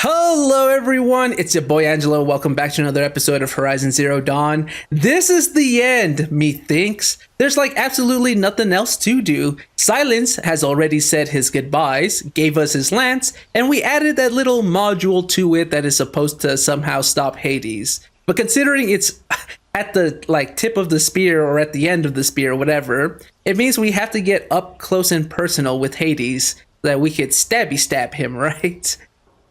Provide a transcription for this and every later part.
Hello everyone, it's your boy Angelo. Welcome back to another episode of Horizon Zero Dawn. This is the end, methinks. There's like absolutely nothing else to do. Silence has already said his goodbyes, gave us his lance, and we added that little module to it that is supposed to somehow stop Hades. But considering it's at the tip of the spear or at the end of the spear or whatever, it means we have to get up close and personal with Hades so that we could stab him, right?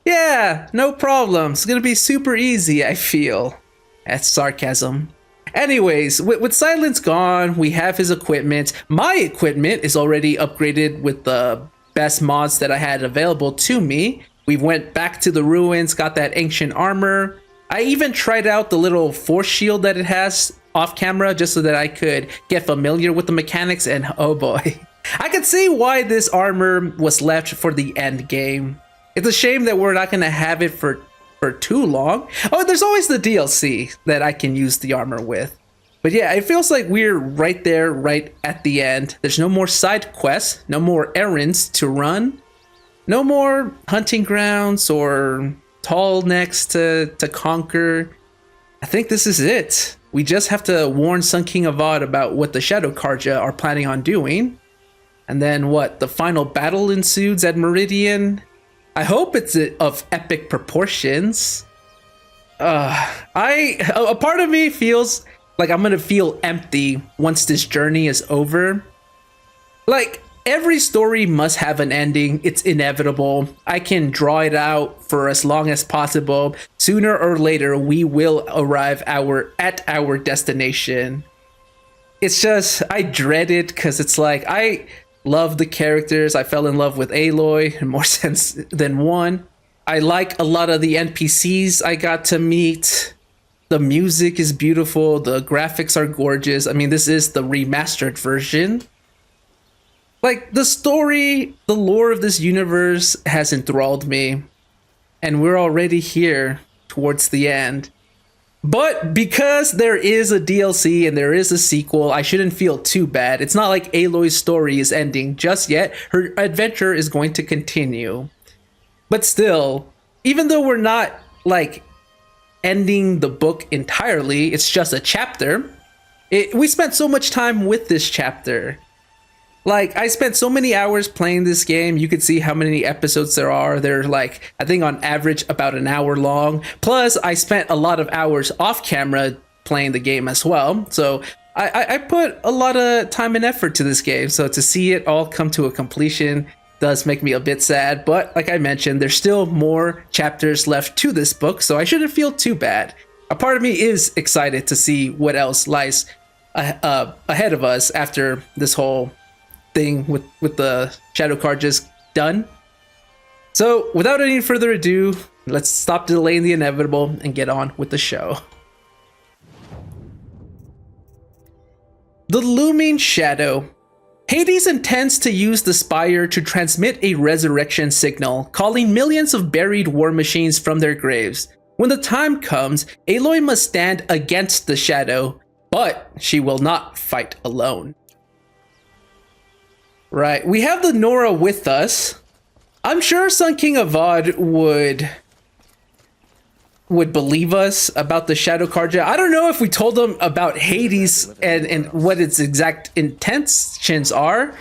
Yeah, no problem. It's gonna be super easy, I feel. That's sarcasm. Anyways, with Silence gone, we have his equipment. My equipment is already upgraded with the best mods that I had available to me. We went back to the ruins, got that ancient armor. I even tried out the little force shield that it has off camera just so that I could get familiar with the mechanics, and oh boy. I could see why this armor was left for the end game. It's a shame that we're not going to have it for too long. Oh, there's always the DLC that I can use the armor with. But yeah, it feels like we're right there, right at the end. There's no more side quests, no more errands to run, no more hunting grounds or tall necks to conquer. I think this is it. We just have to warn Sun King Avad about what the Shadow Karja are planning on doing. And then what? The final battle ensues at Meridian. I hope it's of epic proportions. A part of me feels like I'm gonna feel empty once this journey is over. Like, every story must have an ending. It's inevitable. I can draw it out for as long as possible. Sooner or later, we will arrive at our destination. It's just, I dread it because it's like, I love the characters. I fell in love with Aloy in more sense than one. I like a lot of the NPCs I got to meet. The music is beautiful. The graphics are gorgeous. I mean, this is the remastered version. Like, the story, the lore of this universe has enthralled me. And we're already here towards the end. But because there is a DLC and there is a sequel, I shouldn't feel too bad. It's not like Aloy's story is ending just yet. Her adventure is going to continue. But still, even though we're not like ending the book entirely, it's just a chapter. We spent so much time with this chapter. Like, I spent so many hours playing this game. You could see how many episodes there are. They're like, I think on average about an hour long. Plus, I spent a lot of hours off camera playing the game as well. So I put a lot of time and effort to this game. So to see it all come to a completion does make me a bit sad. But like I mentioned, there's still more chapters left to this book. So I shouldn't feel too bad. A part of me is excited to see what else lies ahead of us after this whole thing with the Shadow Card just done. So without any further ado, let's stop delaying the inevitable and get on with the show. The Looming Shadow. Hades intends to use the Spire to transmit a resurrection signal, calling millions of buried war machines from their graves. When the time comes, Aloy must stand against the Shadow, but she will not fight alone. Right, we have the Nora with us. I'm sure Sun King Avad would believe us about the Shadow Karja. I don't know if we told him about Hades and what its exact intentions are.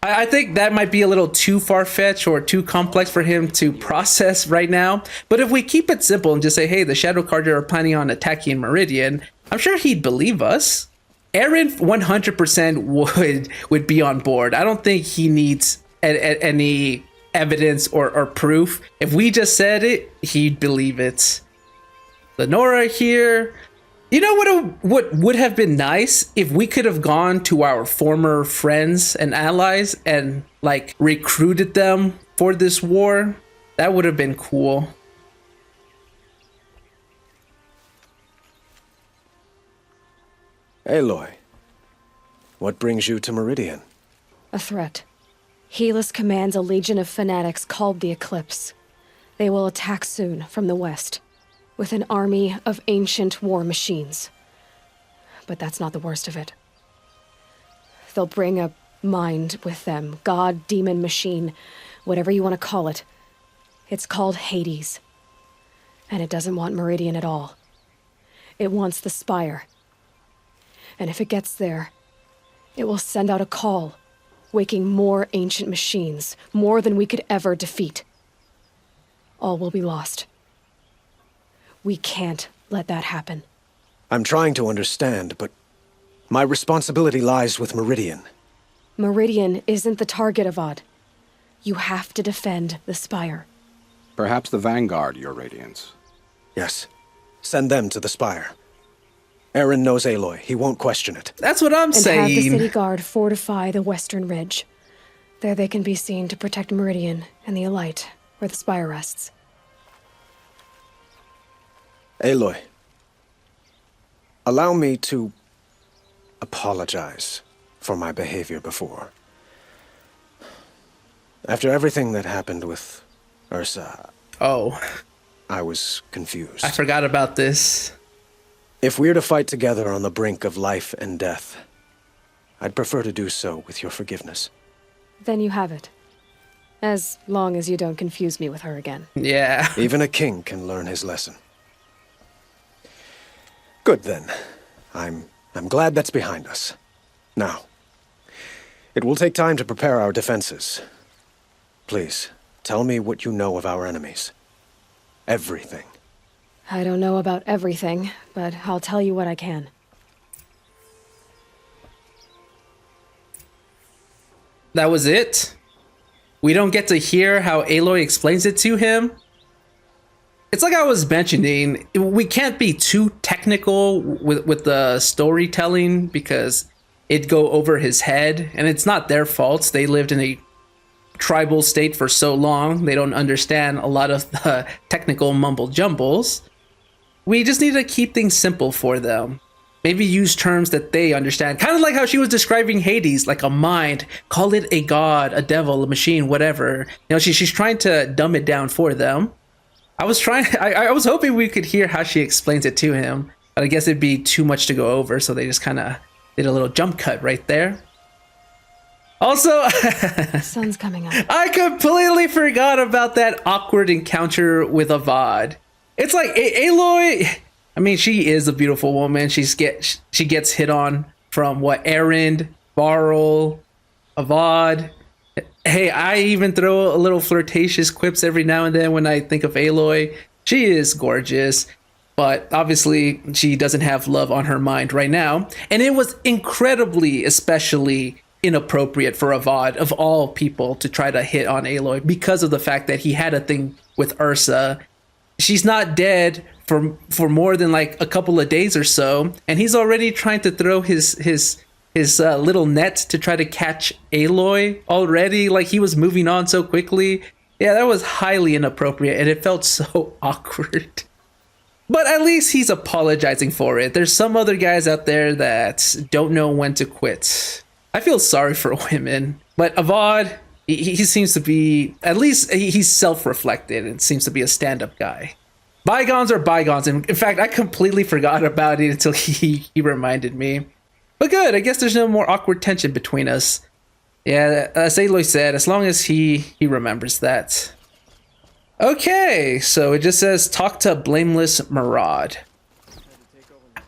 I think that might be a little too far-fetched or too complex for him to process right now. But if we keep it simple and just say, hey, the Shadow Karja are planning on attacking Meridian, I'm sure he'd believe us. Aaron 100% would be on board. I don't think he needs any evidence or proof. If we just said it, he'd believe it. The Nora here. You know what would have been nice if we could have gone to our former friends and allies and like recruited them for this war? That would have been cool. Aloy, what brings you to Meridian? A threat. Helis commands a legion of fanatics called the Eclipse. They will attack soon from the west, with an army of ancient war machines. But that's not the worst of it. They'll bring a mind with them, god, demon, machine, whatever you want to call it. It's called Hades. And it doesn't want Meridian at all. It wants the Spire. And if it gets there, it will send out a call, waking more ancient machines, more than we could ever defeat. All will be lost. We can't let that happen. I'm trying to understand, but my responsibility lies with Meridian. Meridian isn't the target, Avad. You have to defend the Spire. Perhaps the Vanguard, Your Radiance. Yes. Send them to the Spire. Aaron knows Aloy. He won't question it. That's what I'm saying. And have the city guard fortify the western ridge. There they can be seen to protect Meridian and the Elite, where the Spire rests. Aloy, allow me to apologize for my behavior before. After everything that happened with Ursa, Oh, I was confused. I forgot about this. If we're to fight together on the brink of life and death, I'd prefer to do so with your forgiveness. Then you have it. As long as you don't confuse me with her again. Yeah. Even a king can learn his lesson. Good then. I'm glad that's behind us. Now, it will take time to prepare our defenses. Please, tell me what you know of our enemies. Everything. I don't know about everything, but I'll tell you what I can. That was it? We don't get to hear how Aloy explains it to him? It's like I was mentioning, we can't be too technical with the storytelling because it'd go over his head, and it's not their faults. They lived in a tribal state for so long, they don't understand a lot of the technical mumble jumbles. We just need to keep things simple for them. Maybe use terms that they understand. Kind of like how she was describing Hades, like a mind. Call it a god, a devil, a machine, whatever. You know, she's trying to dumb it down for them. I was hoping we could hear how she explains it to him, but I guess it'd be too much to go over, so they just kind of did a little jump cut right there. Also, The sun's coming up. I completely forgot about that awkward encounter with Avad. It's like Aloy, I mean, she is a beautiful woman. She gets hit on from what, Aaron, Varl, Avad. Hey, I even throw a little flirtatious quips every now and then when I think of Aloy. She is gorgeous, but obviously she doesn't have love on her mind right now. And it was incredibly, especially inappropriate for Avad, of all people, to try to hit on Aloy because of the fact that he had a thing with Ursa. She's not dead for more than like a couple of days or so, and he's already trying to throw his little net to try to catch Aloy already. Like, he was moving on so quickly. Yeah, that was highly inappropriate, and it felt so awkward. But at least he's apologizing for it. There's some other guys out there that don't know when to quit. I feel sorry for women, but Avad, he seems to be, at least he's self-reflected and seems to be a stand-up guy. Bygones are bygones, and in fact, I completely forgot about it until he reminded me. But good, I guess there's no more awkward tension between us. Yeah, as Aloy said, as long as he remembers that. Okay, so it just says, talk to Blameless Marad.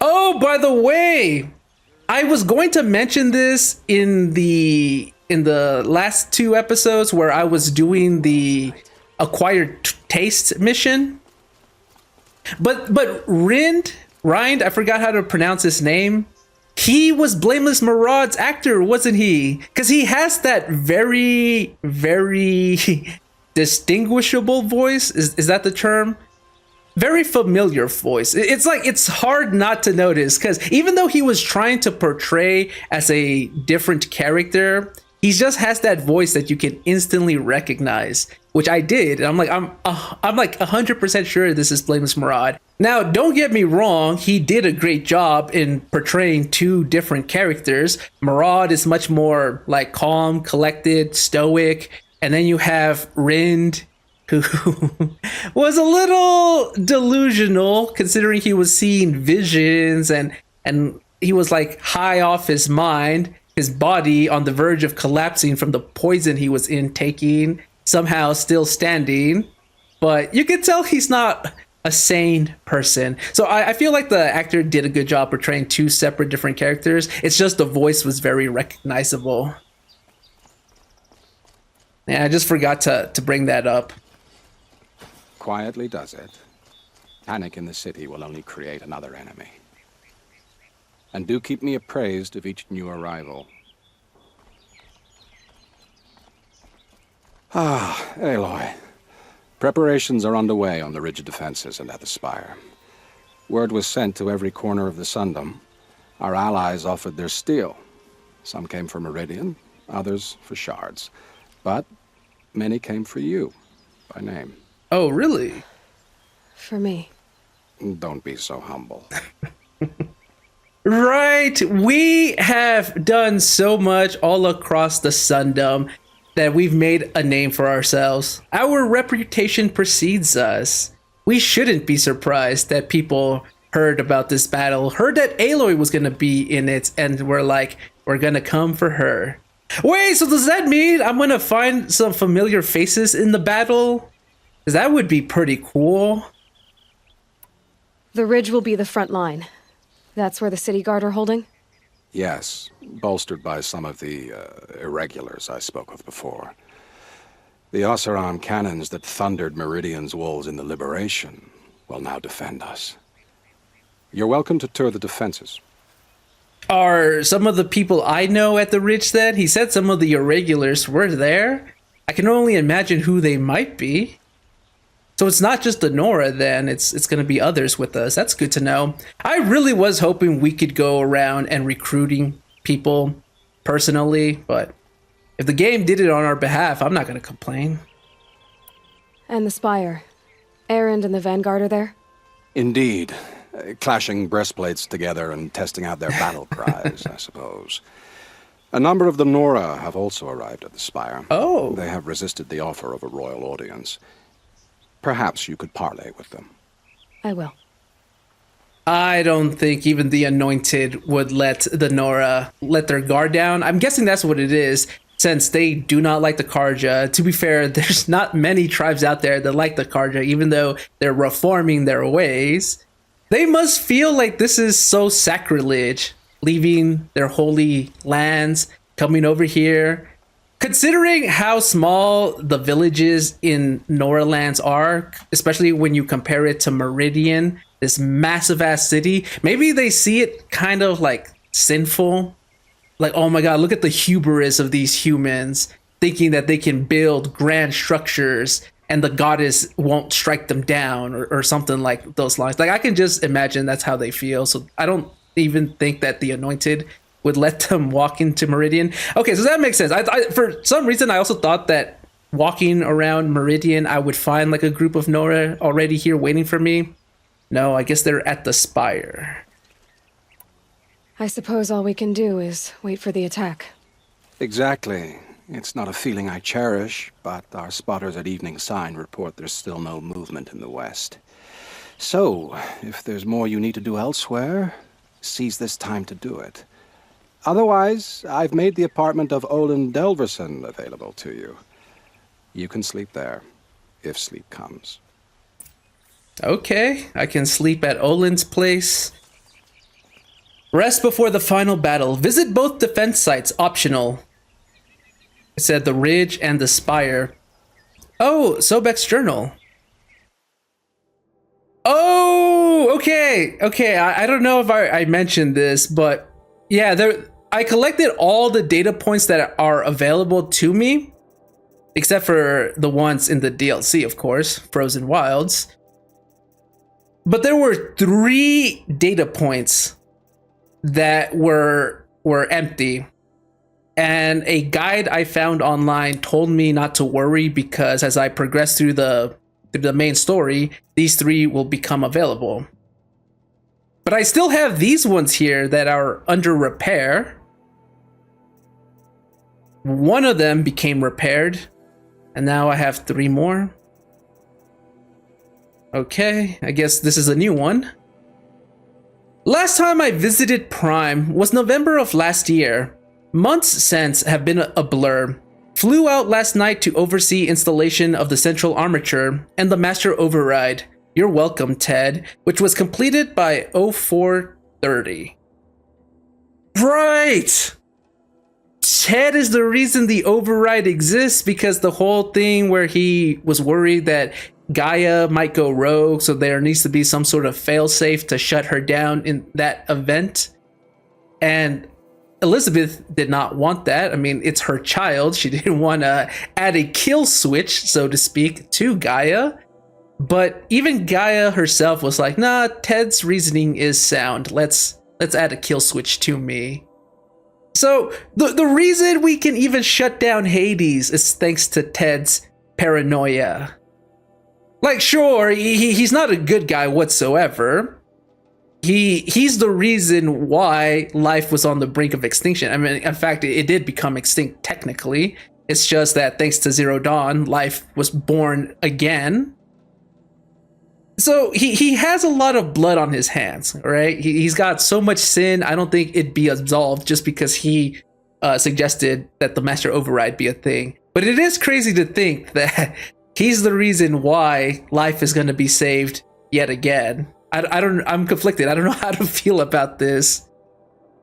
Oh, by the way, I was going to mention this in the last two episodes where I was doing the acquired taste mission. But Rind, I forgot how to pronounce his name. He was Blameless Marad's actor, wasn't he? Because he has that very, very distinguishable voice. Is that the term? Very familiar voice. It's like, it's hard not to notice, because even though he was trying to portray as a different character, he just has that voice that you can instantly recognize, which I did. And I'm like 100% sure this is Blameless Marad. Now, don't get me wrong, he did a great job in portraying two different characters. Marad is much more like calm, collected, stoic, and then you have Rind, who was a little delusional, considering he was seeing visions and he was like high off his mind, his body on the verge of collapsing from the poison he was intaking, somehow still standing. But you could tell he's not a sane person. So I feel like the actor did a good job portraying two separate different characters. It's just the voice was very recognizable. Yeah, I just forgot to bring that up. Quietly does it. Panic in the city will only create another enemy. And do keep me appraised of each new arrival. Ah, Aloy. Preparations are underway on the ridge defenses and at the Spire. Word was sent to every corner of the Sundom. Our allies offered their steel. Some came for Meridian, others for shards. But many came for you, by name. Oh, really? For me. Don't be so humble. Right. We have done so much all across the Sundom that we've made a name for ourselves. Our reputation precedes us. We shouldn't be surprised that people heard about this battle, heard that Aloy was going to be in it, and we're like, we're going to come for her. Wait, so does that mean I'm going to find some familiar faces in the battle? Because that would be pretty cool. The ridge will be the front line. That's where the city guard are holding? Yes, bolstered by some of the irregulars I spoke of before. The Oseram cannons that thundered Meridian's walls in the Liberation will now defend us. You're welcome to tour the defenses. Are some of the people I know at the ridge then? He said some of the irregulars were there. I can only imagine who they might be. So it's not just the Nora then, it's going to be others with us. That's good to know. I really was hoping we could go around and recruiting people personally, but if the game did it on our behalf, I'm not going to complain. And the Spire. Erend and the Vanguard are there? Indeed. Clashing breastplates together and testing out their battle cries, I suppose. A number of the Nora have also arrived at the Spire. Oh. They have resisted the offer of a royal audience. Perhaps you could parley with them. I will. I don't think even the Anointed would let the Nora let their guard down. I'm guessing that's what it is, since they do not like the Karja. To be fair, there's not many tribes out there that like the Karja, even though they're reforming their ways. They must feel like this is so sacrilege, leaving their holy lands, coming over here. Considering how small the villages in Nora lands are, especially when you compare it to Meridian, this massive ass city, maybe they see it kind of like sinful. Like, oh my god, look at the hubris of these humans, thinking that they can build grand structures and the goddess won't strike them down or something like those lines. Like, I can just imagine that's how they feel. So I don't even think that the Anointed would let them walk into Meridian. Okay, so that makes sense. I for some reason, I also thought that walking around Meridian, I would find like a group of Nora already here waiting for me. No, I guess they're at the Spire. I suppose all we can do is wait for the attack. Exactly. It's not a feeling I cherish, but our spotters at Evening Sign report there's still no movement in the west. So, if there's more you need to do elsewhere, seize this time to do it. Otherwise, I've made the apartment of Olin Delverson available to you. You can sleep there, if sleep comes. Okay, I can sleep at Olin's place. Rest before the final battle. Visit both defense sites, optional. It said the Ridge and the Spire. Oh, Sobek's journal. Oh, okay. I don't know if I mentioned this, but yeah, I collected all the data points that are available to me, except for the ones in the DLC, of course, Frozen Wilds. But there were 3 data points that were empty. And a guide I found online told me not to worry because as I progress through the main story, these 3 will become available. But I still have these ones here that are under repair. One of them became repaired, and now I have 3 more. Okay, I guess this is a new one. Last time I visited Prime was November of last year. Months since have been a blur. Flew out last night to oversee installation of the central armature and the master override. You're welcome, Ted, which was completed by 0430. Right! Ted is the reason the override exists, because the whole thing where he was worried that Gaia might go rogue, so there needs to be some sort of failsafe to shut her down in that event. And Elizabeth did not want that. I mean, it's her child. She didn't want to add a kill switch, so to speak, to Gaia. But even Gaia herself was like, nah, Ted's reasoning is sound. Let's add a kill switch to me. So the reason we can even shut down Hades is thanks to Ted's paranoia. Like, sure, he's not a good guy whatsoever. He's the reason why life was on the brink of extinction. I mean, in fact, it did become extinct technically. It's just that thanks to Zero Dawn, life was born again. So he has a lot of blood on his hands, right? He's got so much sin. I don't think it'd be absolved just because he suggested that the Master Override be a thing. But it is crazy to think that he's the reason why life is going to be saved yet again. I'm conflicted. I don't know how to feel about this.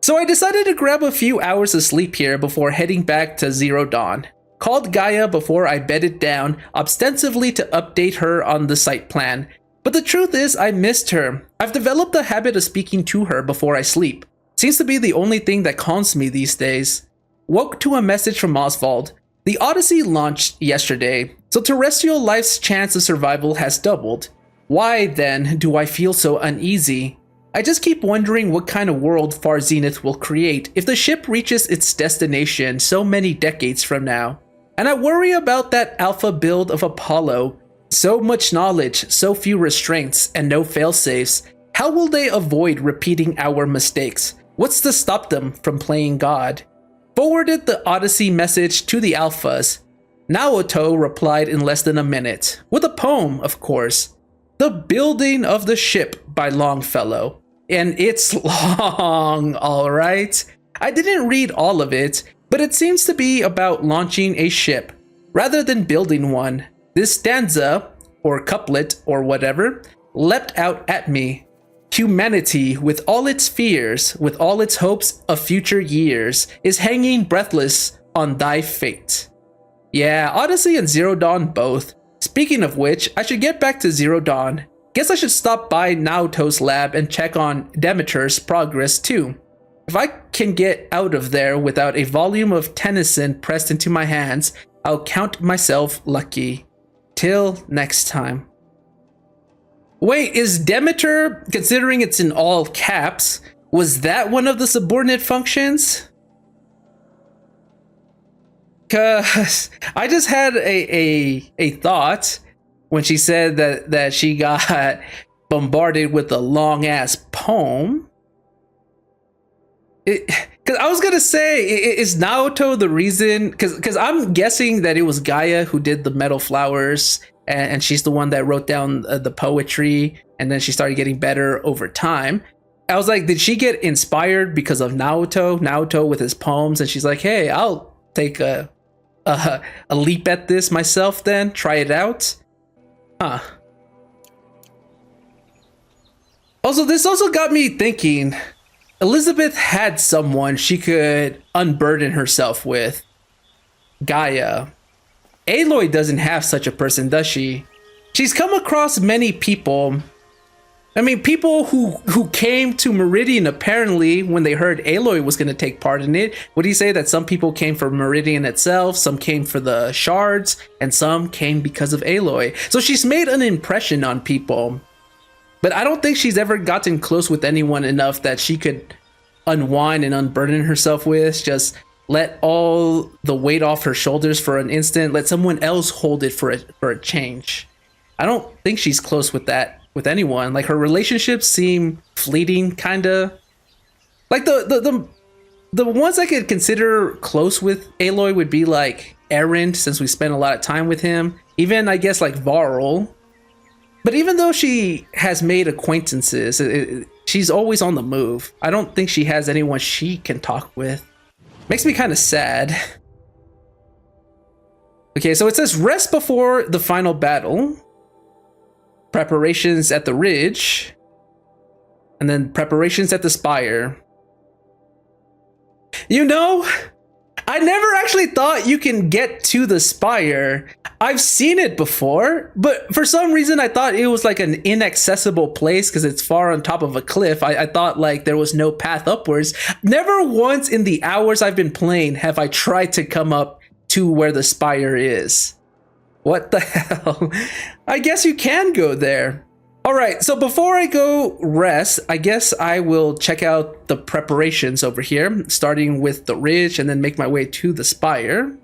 So I decided to grab a few hours of sleep here before heading back to Zero Dawn. Called Gaia before I bedded down, ostensibly to update her on the site plan. But the truth is, I missed her. I've developed a habit of speaking to her before I sleep. Seems to be the only thing that calms me these days. Woke to a message from Oswald. The Odyssey launched yesterday, so terrestrial life's chance of survival has doubled. Why, then, do I feel so uneasy? I just keep wondering what kind of world Far Zenith will create if the ship reaches its destination so many decades from now. And I worry about that alpha build of Apollo. So much knowledge, so few restraints, and no failsafes. How will they avoid repeating our mistakes? What's to stop them from playing God? Forwarded the Odyssey message to the alphas. Naoto replied in less than a minute, with a poem, of course. The Building of the Ship by Longfellow. And it's long, alright? I didn't read all of it, but it seems to be about launching a ship, rather than building one. This stanza, or couplet, or whatever, leapt out at me. Humanity, with all its fears, with all its hopes of future years, is hanging breathless on thy fate. Yeah, Odyssey and Zero Dawn both. Speaking of which, I should get back to Zero Dawn. Guess I should stop by Naoto's lab and check on Demeter's progress too. If I can get out of there without a volume of Tennyson pressed into my hands, I'll count myself lucky. Till next time. Wait, is Demeter, considering it's in all caps, was that one of the subordinate functions? Cause I just had a thought when she said that she got bombarded with a long ass poem. Because I was gonna say, is Naoto the reason? Because I'm guessing that it was Gaia who did the metal flowers, and she's the one that wrote down the poetry, and then she started getting better over time. I was like, did she get inspired because of Naoto with his poems, and she's like, hey, I'll take a leap at this myself then, try it out? Huh. Also, this also got me thinking, Elizabeth had someone she could unburden herself with. Gaia. Aloy doesn't have such a person, does she? She's come across many people. I mean, people who came to Meridian apparently when they heard Aloy was going to take part in it. Would you say that some people came for Meridian itself, some came for the shards, and some came because of Aloy? So she's made an impression on people. But I don't think she's ever gotten close with anyone enough that she could unwind and unburden herself with. Just let all the weight off her shoulders for an instant. Let someone else hold it for a change. I don't think she's close with that with anyone. Like, her relationships seem fleeting, kinda. Like the ones I could consider close with Aloy would be like Erend, since we spent a lot of time with him. Even I guess like Varl. But even though she has made acquaintances, she's always on the move. I don't think she has anyone she can talk with. Makes me kind of sad. Okay, so it says rest before the final battle. preparations at the ridge, and then preparations at the spire. You know, I never actually thought you can get to the spire. I've seen it before, but for some reason I thought it was like an inaccessible place because it's far on top of a cliff. I thought like there was no path upwards. Never once in the hours I've been playing have I tried to come up to where the spire is. What the hell? I guess you can go there. All right, so before I go rest, I guess I will check out the preparations over here, starting with the ridge and then make my way to the spire.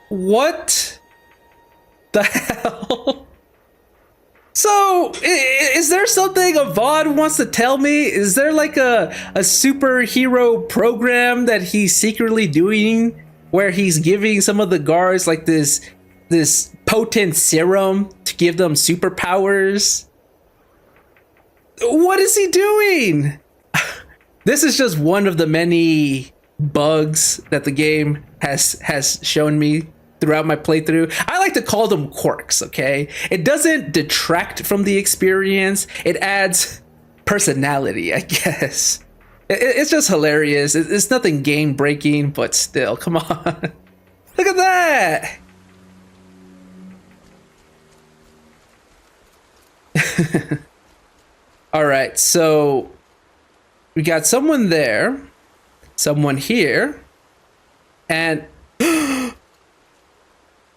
What the hell? So, is there something a VOD wants to tell me? Is there like a superhero program that he's secretly doing where he's giving some of the guards like this potent serum to give them superpowers? What is he doing? This is just one of the many bugs that the game has shown me throughout my playthrough. I like to call them quirks, okay? It doesn't detract from the experience. It adds personality, I guess. It's just hilarious. It's nothing game breaking, but still, come on. Look at that. All right, so we got someone there, someone here, and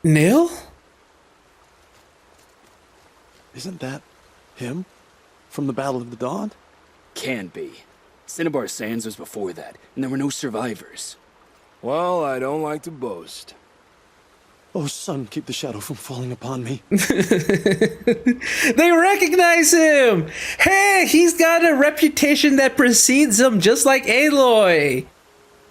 Neil? Isn't that him from the Battle of the Dawn? Can be. Cinnabar Sands was before that, and there were no survivors. Well, I don't like to boast. Oh, son, keep the shadow from falling upon me. They recognize him! Hey, he's got a reputation that precedes him, just like Aloy.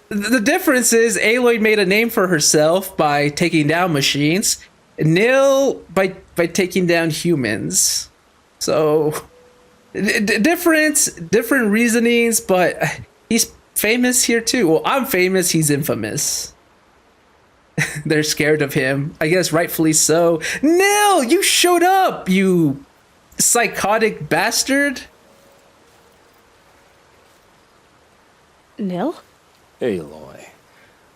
The difference is Aloy made a name for herself by taking down machines, Nil by taking down humans. So different reasonings, but he's famous here too. Well, I'm famous, he's infamous. They're scared of him. I guess rightfully so. Nil, you showed up, you psychotic bastard. Nil? Aloy.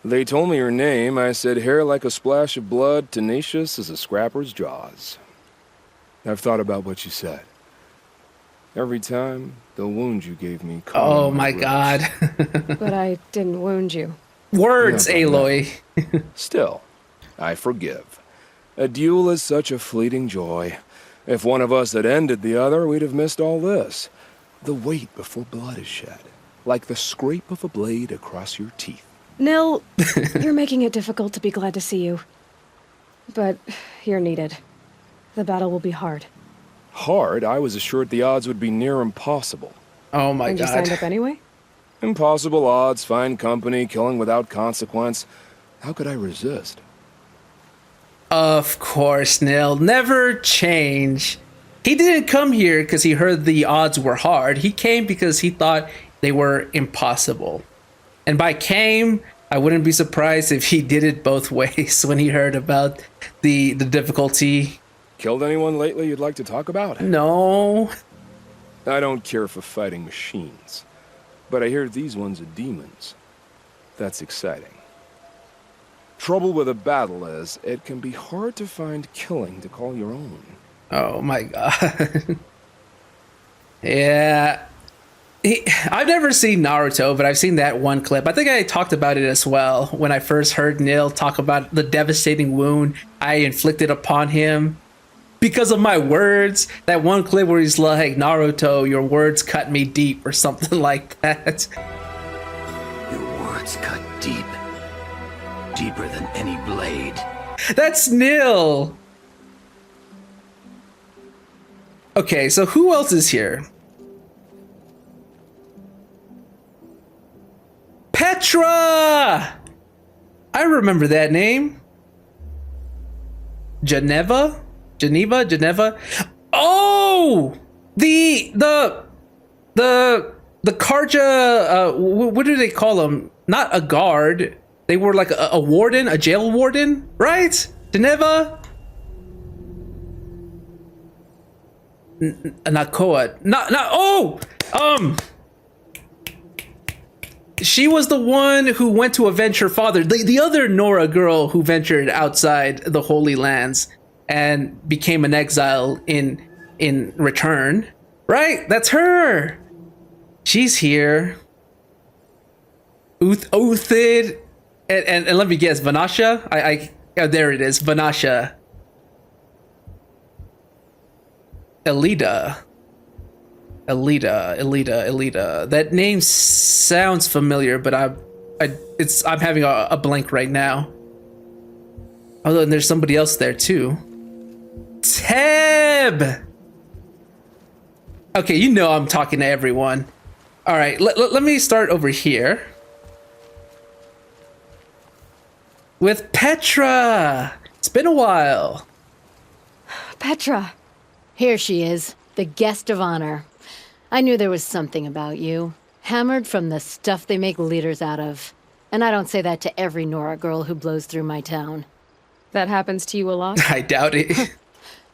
They told me your name. I said hair like a splash of blood, tenacious as a scrapper's jaws. I've thought about what you said. Every time, the wound you gave me. Oh my god. But I didn't wound you. Words, Yeah, Aloy. Still, I forgive. A duel is such a fleeting joy. If one of us had ended the other, we'd have missed all this. The wait before blood is shed. Like the scrape of a blade across your teeth. Nil, you're making it difficult to be glad to see you. But you're needed. The battle will be hard. Hard? I was assured the odds would be near impossible. Oh my And you god. signed up anyway? Impossible odds, fine company, killing without consequence. How could I resist? Of course, Nil. Never change. He didn't come here because he heard the odds were hard. He came because he thought they were impossible. And by came, I wouldn't be surprised if he did it both ways when he heard about the difficulty. Killed anyone lately you'd like to talk about? No. I don't care for fighting machines. But I hear these ones are demons. That's exciting. Trouble with a battle is, it can be hard to find killing to call your own. Oh my god. Yeah. I've never seen Naruto, but I've seen that one clip. I think I talked about it as well when I first heard Nil talk about the devastating wound I inflicted upon him because of my words. That one clip where he's like, Naruto, your words cut me deep, or something like that. Your words cut deep. Deeper than any blade. That's Nil. Okay, so who else is here? Petra! I remember that name. Geneva? Oh! The Karja, what do they call them? Not a guard. They were like a warden, a jail warden, right? Geneva? Nakoa. She was the one who went to avenge her father. The other Nora girl who ventured outside the Holy Lands and became an exile in return. Right? That's her. She's here. Uthid. And let me guess, Vanasha? Oh, there it is. Vanasha. Elida. That name sounds familiar, but I'm having a blank right now. Oh, and there's somebody else there too. Teb. Okay, you know I'm talking to everyone. All right, let me start over here with Petra. It's been a while. Petra. Here she is, the guest of honor. I knew there was something about you. Hammered from the stuff they make leaders out of. And I don't say that to every Nora girl who blows through my town. That happens to you a lot? I doubt it.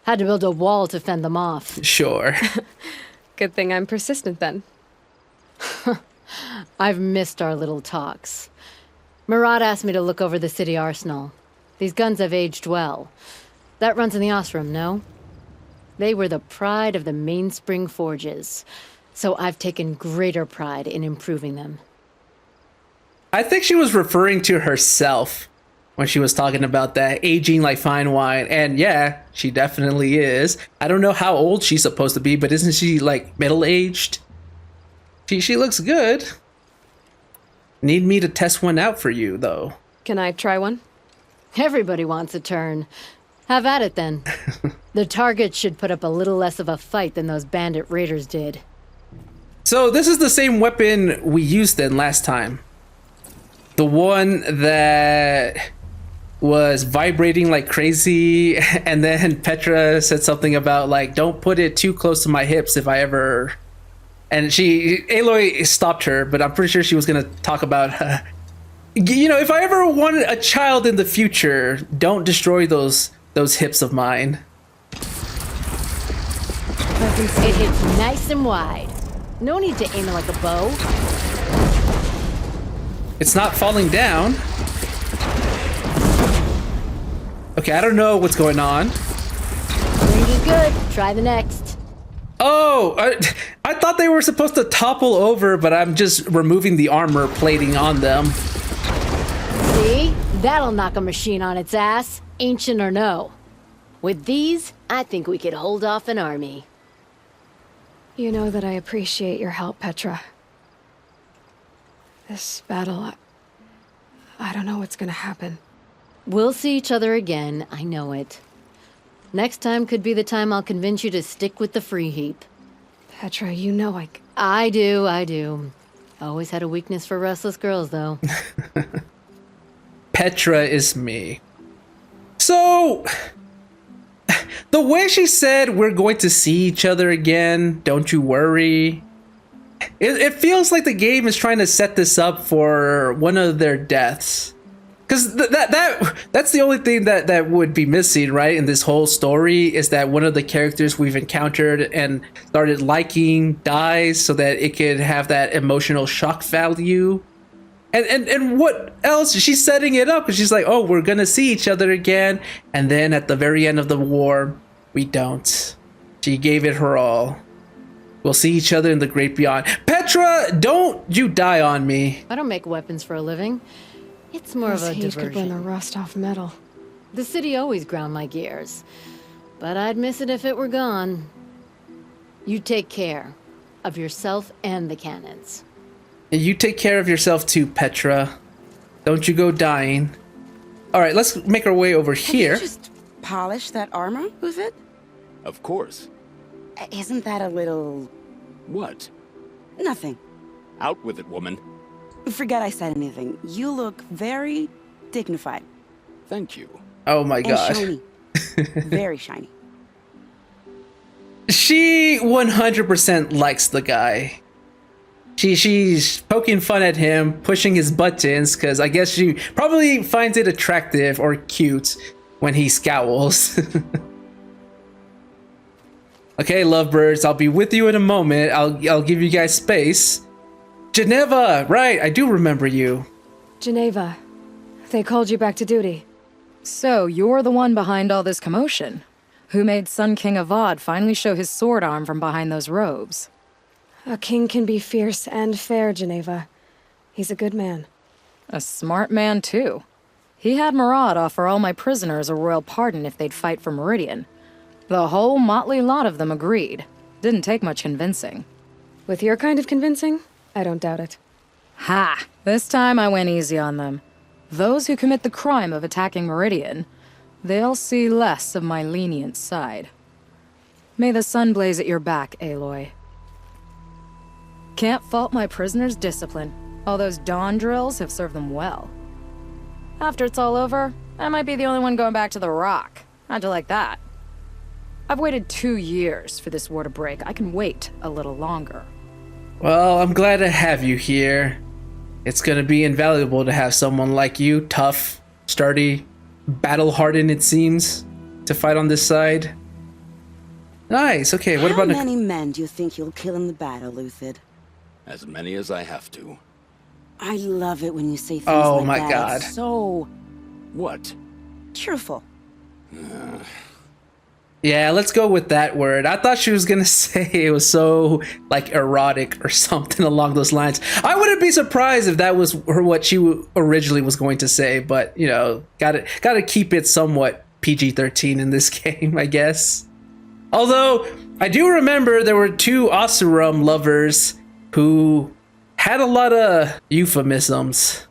Had to build a wall to fend them off. Sure. Good thing I'm persistent then. I've missed our little talks. Murad asked me to look over the city arsenal. These guns have aged well. That runs in the Osram, no? They were the pride of the Mainspring Forges, so I've taken greater pride in improving them. I think she was referring to herself when she was talking about that, aging like fine wine. And yeah, she definitely is. I don't know how old she's supposed to be, but isn't she like middle-aged? She looks good. Need me to test one out for you, though. Can I try one? Everybody wants a turn. Have at it, then. The target should put up a little less of a fight than those bandit raiders did. So this is the same weapon we used then last time. The one that was vibrating like crazy, and then Petra said something about like, don't put it too close to my hips if I ever... And Aloy stopped her, but I'm pretty sure she was going to talk about, if I ever wanted a child in the future, don't destroy those hips of mine. It hits nice and wide. No need to aim it like a bow. It's not falling down. Okay, I don't know what's going on. Range is good. Try the next. Oh, I thought they were supposed to topple over, but I'm just removing the armor plating on them. See? That'll knock a machine on its ass, ancient or no. With these, I think we could hold off an army. You know that I appreciate your help, Petra. This battle, I don't know what's gonna happen. We'll see each other again, I know it. Next time could be the time I'll convince you to stick with the free heap. Petra, you know I do. Always had a weakness for restless girls, though. Petra is me. So, the way she said we're going to see each other again, don't you worry. It feels like the game is trying to set this up for one of their deaths. Because that's the only thing that would be missing, right, in this whole story, is that one of the characters we've encountered and started liking dies so that it could have that emotional shock value. And what else? She's setting it up because she's like, oh, we're going to see each other again. And then at the very end of the war, we don't. She gave it her all. We'll see each other in the great beyond. Petra, don't you die on me. I don't make weapons for a living. It's more of a heat could burn the diversion. rust off metal. The city always ground my gears. But I'd miss it if it were gone. You take care of yourself and the cannons. You take care of yourself too, Petra. Don't you go dying. All right, let's make our way over here. Did you just polish that armor with it? Of course. Isn't that a little... What? Nothing. Out with it, woman. Forget I said anything. You look very dignified. Thank you. Oh my And god. shiny. Very shiny. She 100% likes the guy. She's poking fun at him, pushing his buttons, because I guess she probably finds it attractive or cute when he scowls. Okay, lovebirds, I'll be with you in a moment. I'll give you guys space. Geneva, right, I do remember you. Geneva, they called you back to duty. So, you're the one behind all this commotion. Who made Sun King Avad finally show his sword arm from behind those robes? A king can be fierce and fair, Geneva. He's a good man. A smart man, too. He had Murad offer all my prisoners a royal pardon if they'd fight for Meridian. The whole motley lot of them agreed. Didn't take much convincing. With your kind of convincing, I don't doubt it. Ha! This time I went easy on them. Those who commit the crime of attacking Meridian, they'll see less of my lenient side. May the sun blaze at your back, Aloy. Can't fault my prisoners' discipline. All those dawn drills have served them well. After it's all over, I might be the only one going back to the Rock. How'd you like that? I've waited 2 years for this war to break. I can wait a little longer. Well, I'm glad to have you here. It's gonna be invaluable to have someone like you, tough, sturdy, battle-hardened it seems, to fight on this side. Nice, okay, what about... How many men do you think you'll kill in the battle, Luthid? As many as I have to. I love it when you say things Oh like my that. God. It's so What? cheerful. Yeah, let's go with that word. I thought she was gonna say it was so, like, erotic or something along those lines. I wouldn't be surprised if that was what she originally was going to say, but, you know, gotta keep it somewhat PG-13 in this game, I guess. Although, I do remember there were 2 Asurum lovers who had a lot of euphemisms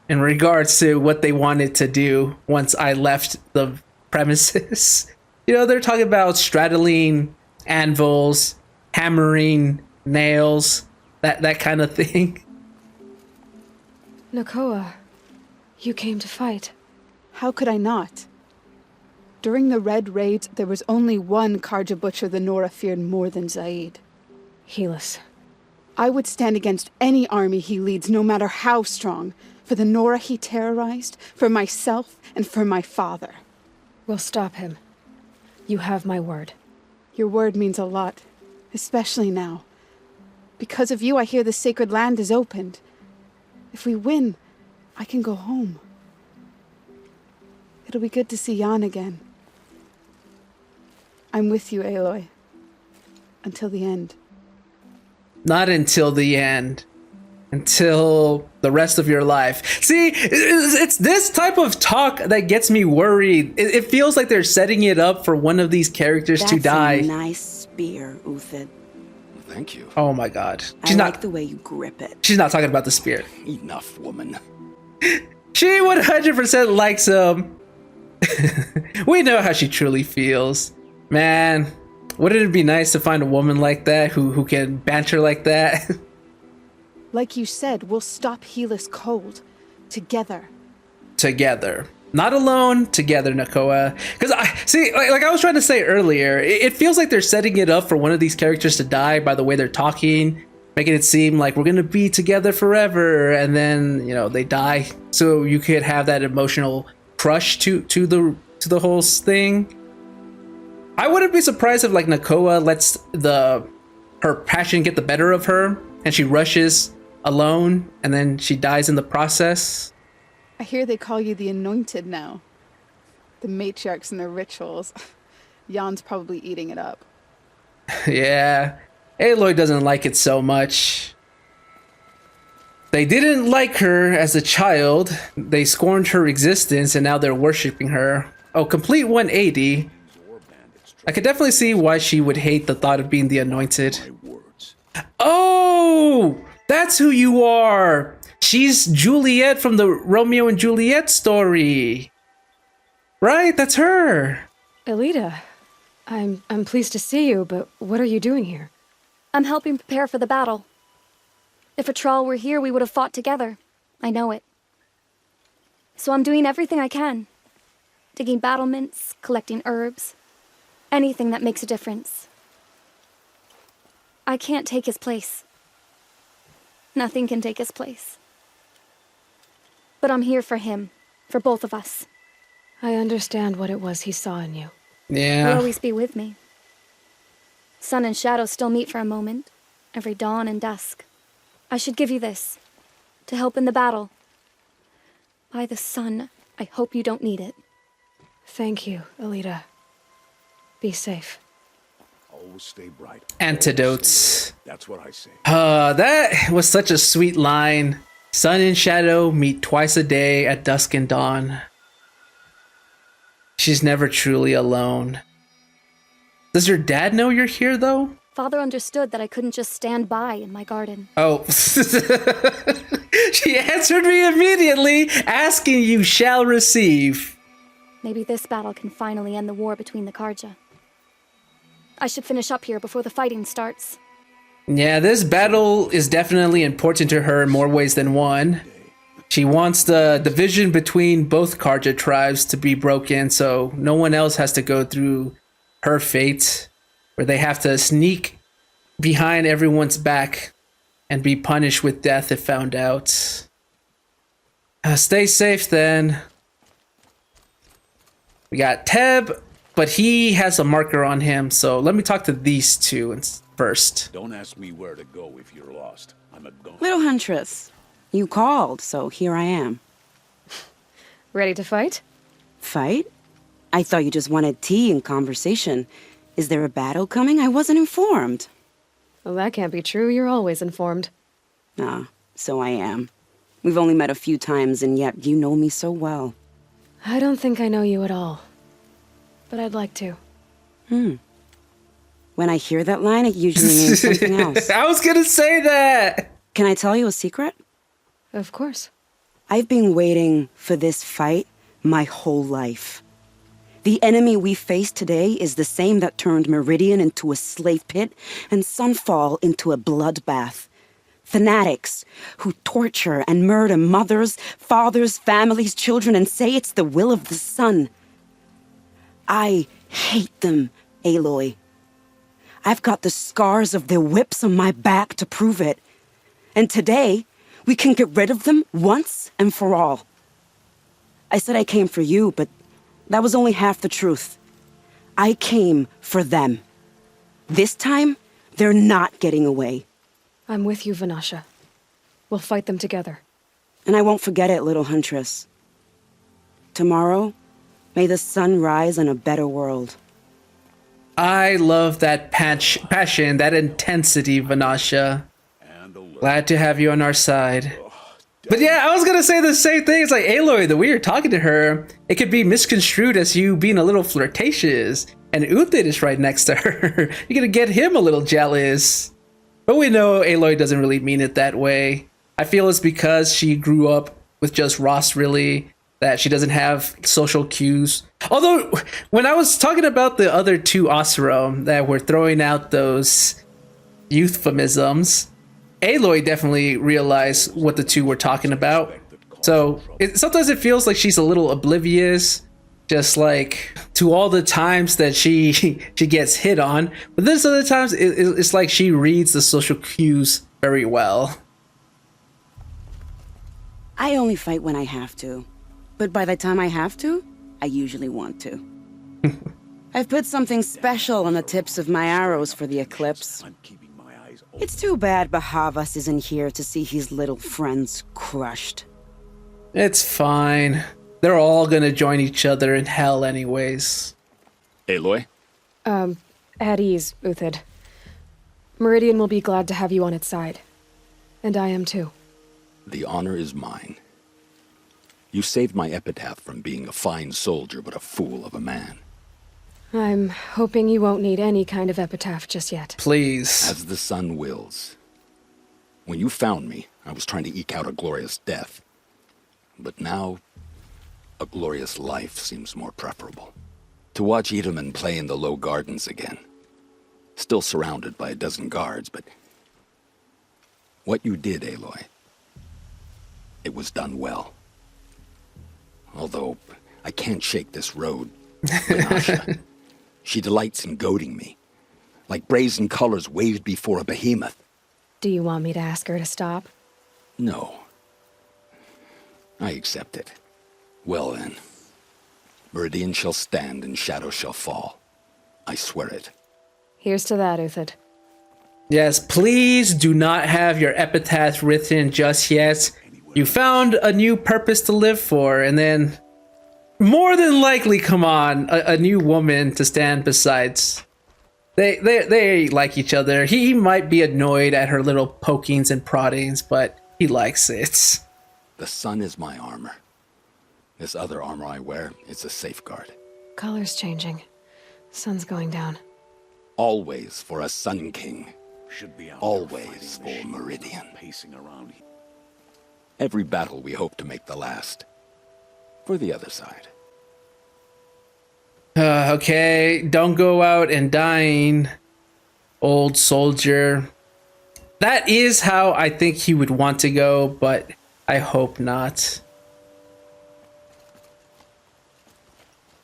in regards to what they wanted to do once I left the premises. You know, they're talking about straddling anvils, hammering nails, that kind of thing. Nakoa, you came to fight. How could I not? During the Red Raids, there was only one Karja Butcher the Nora feared more than Zaid. Helis. I would stand against any army he leads, no matter how strong, for the Nora he terrorized, for myself, and for my father. We'll stop him. You have my word. Your word means a lot, especially now. Because of you, I hear the sacred land is opened. If we win, I can go home. It'll be good to see Jan again. I'm with you, Aloy. Until the end. Not until the end. Until the rest of your life. See, it's this type of talk that gets me worried. It feels like they're setting it up for one of these characters to die. That's a nice spear, Uthid. Thank you. Oh my god. I like the way you grip it. She's not talking about the spear. Enough, woman. She 100% likes him. We know how she truly feels. Man, wouldn't it be nice to find a woman like that who can banter like that? Like you said, we'll stop Helis cold. Together. Together. Not alone, together, Nakoa. Because I see, like I was trying to say earlier, it feels like they're setting it up for one of these characters to die by the way they're talking, making it seem like we're gonna be together forever, and then, you know, they die. So you could have that emotional crush to the whole thing. I wouldn't be surprised if like Nakoa lets her passion get the better of her and she rushes alone and then she dies in the process. I hear they call you the Anointed now. The matriarchs and their rituals. Jan's probably eating it up. Yeah, Aloy doesn't like it so much. They didn't like her as a child. They scorned her existence and now they're worshipping her. Oh, complete 180. I could definitely see why she would hate the thought of being the Anointed. Oh, that's who you are. She's Juliet from the Romeo and Juliet story. Right, that's her. Elita, I'm pleased to see you, but what are you doing here? I'm helping prepare for the battle. If Atral were here, we would have fought together. I know it. So I'm doing everything I can. Digging battlements, collecting herbs. Anything that makes a difference. I can't take his place. Nothing can take his place. But I'm here for him, for both of us. I understand what it was he saw in you. He'll Yeah. always be with me. Sun and shadow still meet for a moment, every dawn and dusk. I should give you this, to help in the battle. By the sun, I hope you don't need it. Thank you, Alita. Be safe. Always stay bright. Antidotes. That's what I say. That was such a sweet line. Sun and shadow meet twice a day at dusk and dawn. She's never truly alone. Does your dad know you're here, though? Father understood that I couldn't just stand by in my garden. Oh. She answered me immediately, asking you shall receive. Maybe this battle can finally end the war between the Karja. I should finish up here before the fighting starts. Yeah, this battle is definitely important to her in more ways than one. She wants the division between both Karja tribes to be broken so no one else has to go through her fate, where they have to sneak behind everyone's back and be punished with death if found out. Stay safe then. We got Teb, but he has a marker on him, so let me talk to these two first. Don't ask me where to go if you're lost. I'm a ghost. Little Huntress, you called, so here I am. Ready to fight? Fight? I thought you just wanted tea and conversation. Is there a battle coming? I wasn't informed. Well, that can't be true. You're always informed. Ah, so I am. We've only met a few times, and yet you know me so well. I don't think I know you at all. But I'd like to. When I hear that line, it usually means something else. I was gonna say that! Can I tell you a secret? Of course. I've been waiting for this fight my whole life. The enemy we face today is the same that turned Meridian into a slave pit and Sunfall into a bloodbath. Fanatics who torture and murder mothers, fathers, families, children, and say it's the will of the sun. I hate them, Aloy. I've got the scars of their whips on my back to prove it. And today, we can get rid of them once and for all. I said I came for you, but that was only half the truth. I came for them. This time, they're not getting away. I'm with you, Vanasha. We'll fight them together. And I won't forget it, little Huntress. Tomorrow, may the sun rise in a better world. I love that passion, that intensity, Vanasha. Glad to have you on our side. But yeah, I was gonna say the same thing. It's like, Aloy, the way you're talking to her, it could be misconstrued as you being a little flirtatious. And Uthid is right next to her. You're gonna get him a little jealous. But we know Aloy doesn't really mean it that way. I feel it's because she grew up with just Ross, really, that she doesn't have social cues. Although, when I was talking about the other two Oseram that were throwing out those euphemisms, Aloy definitely realized what the two were talking about. So sometimes it feels like she's a little oblivious, just like to all the times that she gets hit on. But then other times it's like she reads the social cues very well. I only fight when I have to. But by the time I have to, I usually want to. I've put something special on the tips of my arrows for the eclipse. It's too bad Bahavas isn't here to see his little friends crushed. It's fine. They're all gonna join each other in hell anyways. Aloy? At ease, Uthid. Meridian will be glad to have you on its side. And I am too. The honor is mine. You saved my epitaph from being a fine soldier but a fool of a man. I'm hoping you won't need any kind of epitaph just yet. Please. As the sun wills. When you found me, I was trying to eke out a glorious death. But now, a glorious life seems more preferable. To watch Edelman play in the low gardens again. Still surrounded by a dozen guards, but... what you did, Aloy, it was done well. Although, I can't shake this road. Vanasha, she delights in goading me. Like brazen colors waved before a behemoth. Do you want me to ask her to stop? No. I accept it. Well then. Meridian shall stand and shadow shall fall. I swear it. Here's to that, Uthid. Yes, please do not have your epitaph written just yet. You found a new purpose to live for, and then more than likely, come on, a new woman to stand besides. They like each other. He might be annoyed at her little pokings and proddings, but he likes it. The sun is my armor. This other armor I wear is a safeguard. Color's changing. Sun's going down. Always for a Sun King. Should be out Always for Meridian. Pacing around here. Every battle we hope to make the last. For the other side. Okay, don't go out and dying, old soldier. That is how I think he would want to go, but I hope not.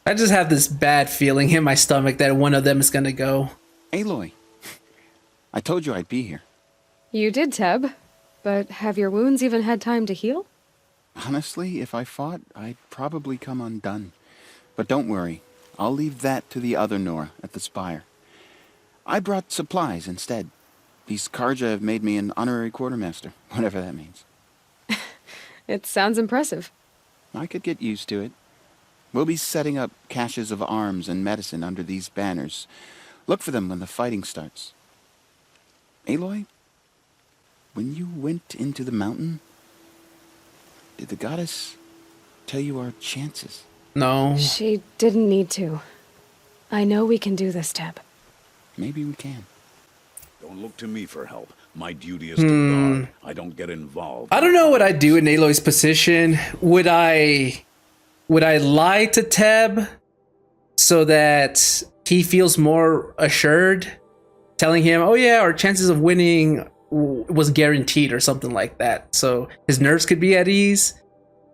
I just have this bad feeling in my stomach that one of them is gonna go. Aloy, I told you I'd be here. You did, Teb. But have your wounds even had time to heal? Honestly, if I fought, I'd probably come undone. But don't worry, I'll leave that to the other Nora at the Spire. I brought supplies instead. These Karja have made me an honorary quartermaster, whatever that means. It sounds impressive. I could get used to it. We'll be setting up caches of arms and medicine under these banners. Look for them when the fighting starts. Aloy, when you went into the mountain, did the goddess tell you our chances? No. She didn't need to. I know we can do this, Teb. Maybe we can. Don't look to me for help. My duty is to guard. I don't get involved. I don't know what I'd do in Aloy's position. Would I lie to Teb so that he feels more assured? Telling him, oh yeah, our chances of winning was guaranteed or something like that, so his nerves could be at ease?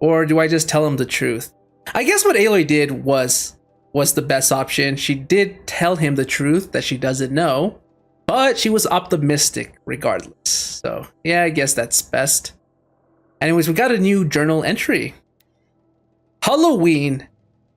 Or do I just tell him the truth? I guess what Aloy did was the best option. She did tell him the truth that she doesn't know, but she was optimistic regardless. So yeah, I guess that's best. Anyways, we got a new journal entry. Halloween.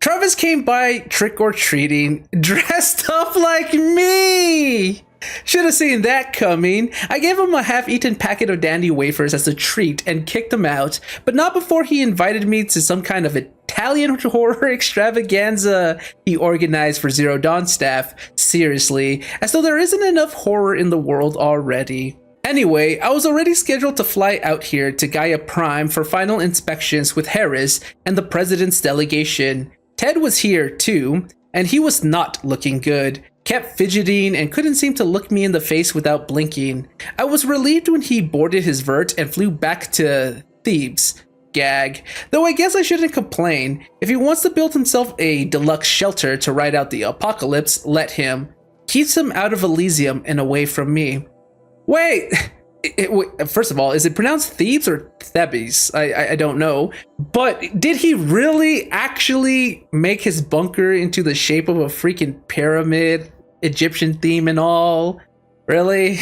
Travis came by trick-or-treating, dressed up like me! Should have seen that coming. I gave him a half-eaten packet of dandy wafers as a treat and kicked him out, but not before he invited me to some kind of Italian horror extravaganza he organized for Zero Dawn staff. Seriously, as though there isn't enough horror in the world already. Anyway, I was already scheduled to fly out here to Gaia Prime for final inspections with Harris and the president's delegation. Ted was here too, and he was not looking good. Kept fidgeting and couldn't seem to look me in the face without blinking. I was relieved when he boarded his vert and flew back to Thebes. Gag. Though I guess I shouldn't complain. If he wants to build himself a deluxe shelter to ride out the apocalypse, let him. Keeps him out of Elysium and away from me. Wait, first of all, is it pronounced Thebes or Thebes? I don't know. But did he really actually make his bunker into the shape of a freaking pyramid? Egyptian theme and all? Really?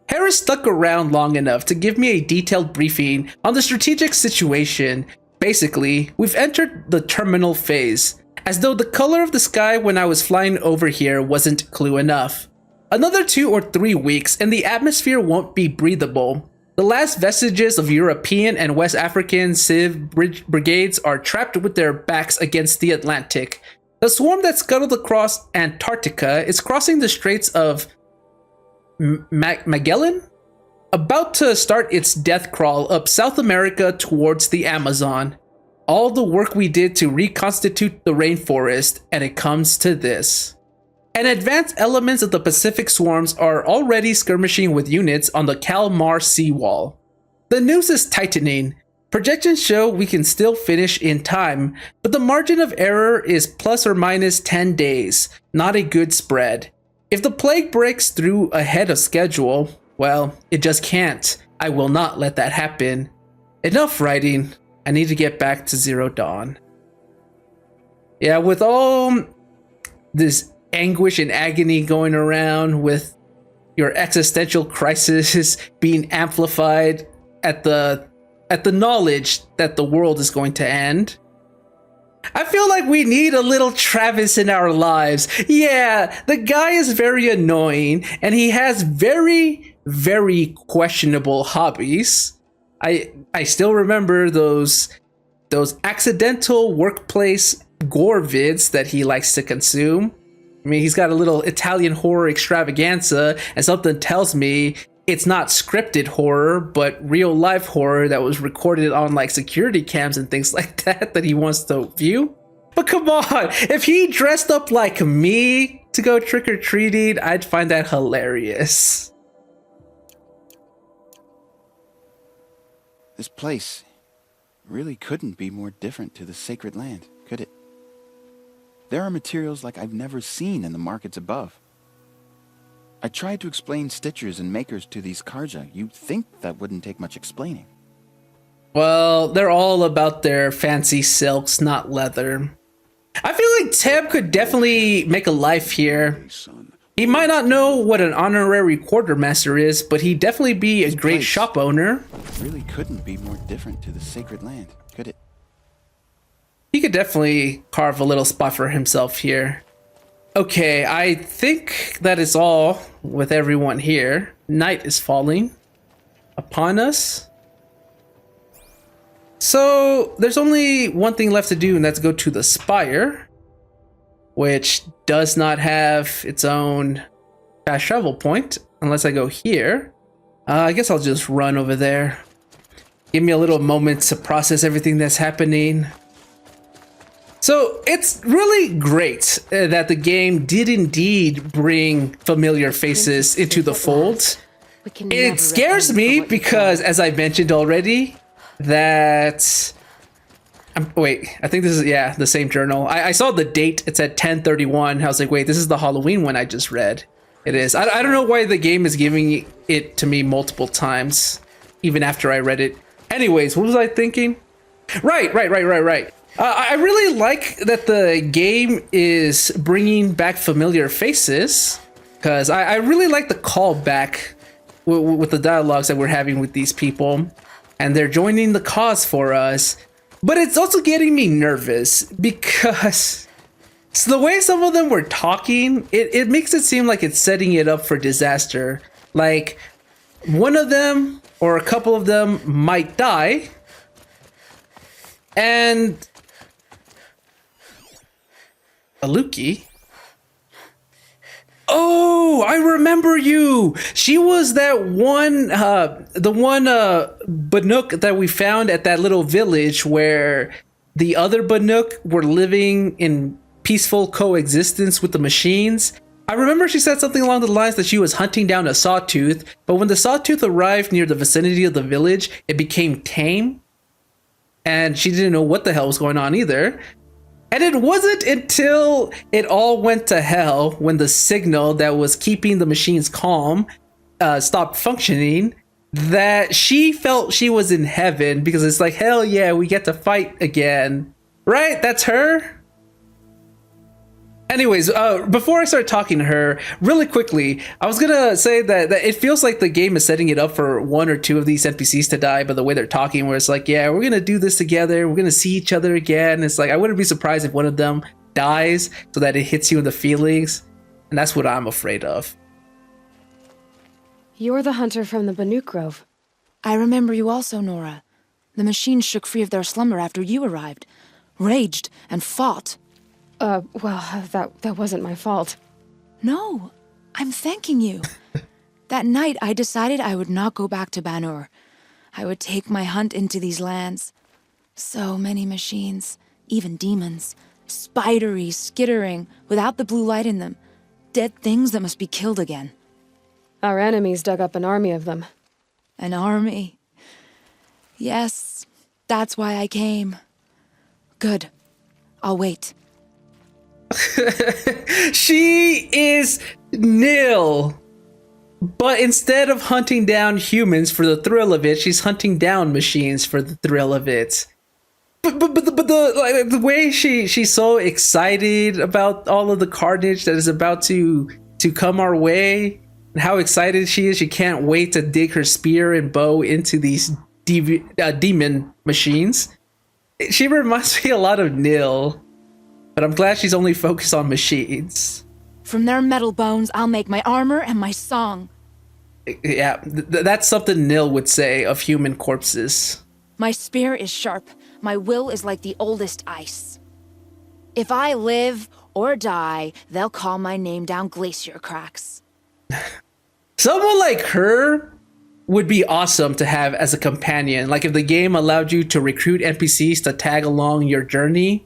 Harris stuck around long enough to give me a detailed briefing on the strategic situation. Basically, we've entered the terminal phase, as though the color of the sky when I was flying over here wasn't clue enough. Another 2 or 3 weeks and the atmosphere won't be breathable. The last vestiges of European and West African Civ brigades are trapped with their backs against the Atlantic. The swarm that scuttled across Antarctica is crossing the Straits of Magellan? About to start its death crawl up South America towards the Amazon. All the work we did to reconstitute the rainforest, and it comes to this. And advanced elements of the Pacific swarms are already skirmishing with units on the Kalmar seawall. The news is tightening. Projections show we can still finish in time, but the margin of error is plus or minus 10 days, not a good spread. If the plague breaks through ahead of schedule, well, it just can't. I will not let that happen. Enough writing. I need to get back to Zero Dawn. Yeah, with all this anguish and agony going around with your existential crisis being amplified at the knowledge that the world is going to end. I feel like we need a little Travis in our lives. Yeah, the guy is very annoying and he has very, very questionable hobbies. I still remember those accidental workplace gore vids that he likes to consume. I mean, he's got a little Italian horror extravaganza, and something tells me it's not scripted horror, but real life horror that was recorded on like security cams and things like that he wants to view. But come on, if he dressed up like me to go trick-or-treating, I'd find that hilarious. This place really couldn't be more different to the sacred land, could it? There are materials like I've never seen in the markets above. I tried to explain stitchers and makers to these Karja. You'd think that wouldn't take much explaining. Well, they're all about their fancy silks, not leather. I feel like Teb could definitely make a life here. He might not know what an honorary quartermaster is, but he'd definitely be a great shop owner. Really couldn't be more different to the sacred land, could it? He could definitely carve a little spot for himself here. Okay, I think that is all with everyone here. Night is falling upon us. So there's only one thing left to do, and that's go to the Spire, which does not have its own fast travel point unless I go here. I guess I'll just run over there. Give me a little moment to process everything that's happening. So it's really great that the game did indeed bring familiar faces into the fold. It scares me because, as I mentioned already, that... wait, I think this is, the same journal. I saw the date. It said 10/31. I was like, wait, this is the Halloween one I just read. It is. I don't know why the game is giving it to me multiple times, even after I read it. Anyways, what was I thinking? Right. I really like that the game is bringing back familiar faces, because I really like the callback with the dialogues that we're having with these people, and they're joining the cause for us. But it's also getting me nervous because the way some of them were talking, it makes it seem like it's setting it up for disaster. Like, one of them or a couple of them might die, and Aluki. Oh, I remember you. She was that one, the one Banuk that we found at that little village where the other Banuk were living in peaceful coexistence with the machines. I remember she said something along the lines that she was hunting down a sawtooth, but when the sawtooth arrived near the vicinity of the village, it became tame, and she didn't know what the hell was going on either. And it wasn't until it all went to hell when the signal that was keeping the machines calm stopped functioning that she felt she was in heaven, because it's like, hell yeah, we get to fight again. Right? That's her? Anyways, before I start talking to her, really quickly, I was gonna say that it feels like the game is setting it up for one or two of these NPCs to die by the way they're talking, where it's like, yeah, we're gonna do this together, we're gonna see each other again. It's like, I wouldn't be surprised if one of them dies so that it hits you in the feelings, and that's what I'm afraid of. You're the hunter from the Banuk Grove. I remember you also, Nora. The machines shook free of their slumber after you arrived, raged and fought. Well, that wasn't my fault. No, I'm thanking you. That night, I decided I would not go back to Banur. I would take my hunt into these lands. So many machines, even demons, spidery, skittering, without the blue light in them. Dead things that must be killed again. Our enemies dug up an army of them. An army? Yes, that's why I came. Good. I'll wait. She is nil. But instead of hunting down humans for the thrill of it, she's hunting down machines for the thrill of it. But the way she's so excited about all of the carnage that is about to come our way, and how excited she is. She can't wait to dig her spear and bow into these demon machines. She reminds me a lot of Nil, but I'm glad she's only focused on machines. From their metal bones, I'll make my armor and my song. Yeah, that's something Nil would say of human corpses. My spear is sharp. My will is like the oldest ice. If I live or die, they'll call my name down glacier cracks. Someone like her would be awesome to have as a companion. Like if the game allowed you to recruit NPCs to tag along your journey,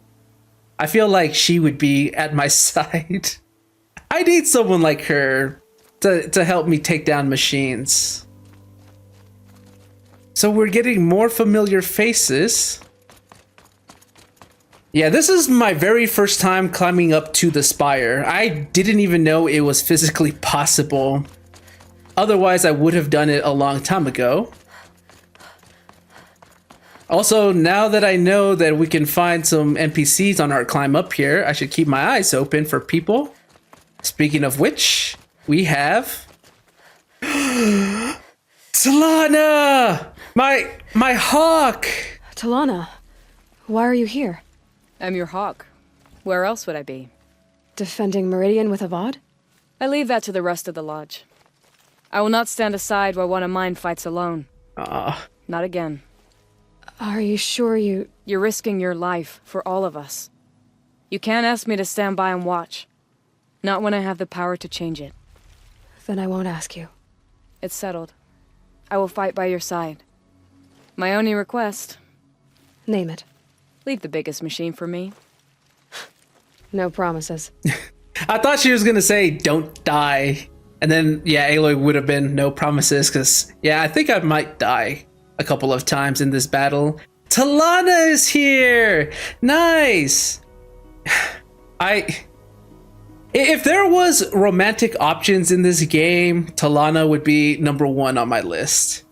I feel like she would be at my side. I need someone like her to help me take down machines. So we're getting more familiar faces. Yeah, this is my very first time climbing up to the spire. I didn't even know it was physically possible. Otherwise, I would have done it a long time ago. Also, now that I know that we can find some NPCs on our climb up here, I should keep my eyes open for people. Speaking of which, we have... Talana! My hawk! Talana, why are you here? I'm your hawk. Where else would I be? Defending Meridian with Avad? I leave that to the rest of the lodge. I will not stand aside while one of mine fights alone. Not again. Are you sure you... You're risking your life for all of us. You can't ask me to stand by and watch. Not when I have the power to change it. Then I won't ask you. It's settled. I will fight by your side. My only request... Name it. Leave the biggest machine for me. No promises. I thought she was gonna say, don't die. And then, yeah, Aloy would have been no promises, because, yeah, I think I might die a couple of times in this battle. Talana is here! Nice! If there was romantic options in this game, Talana would be #1 on my list.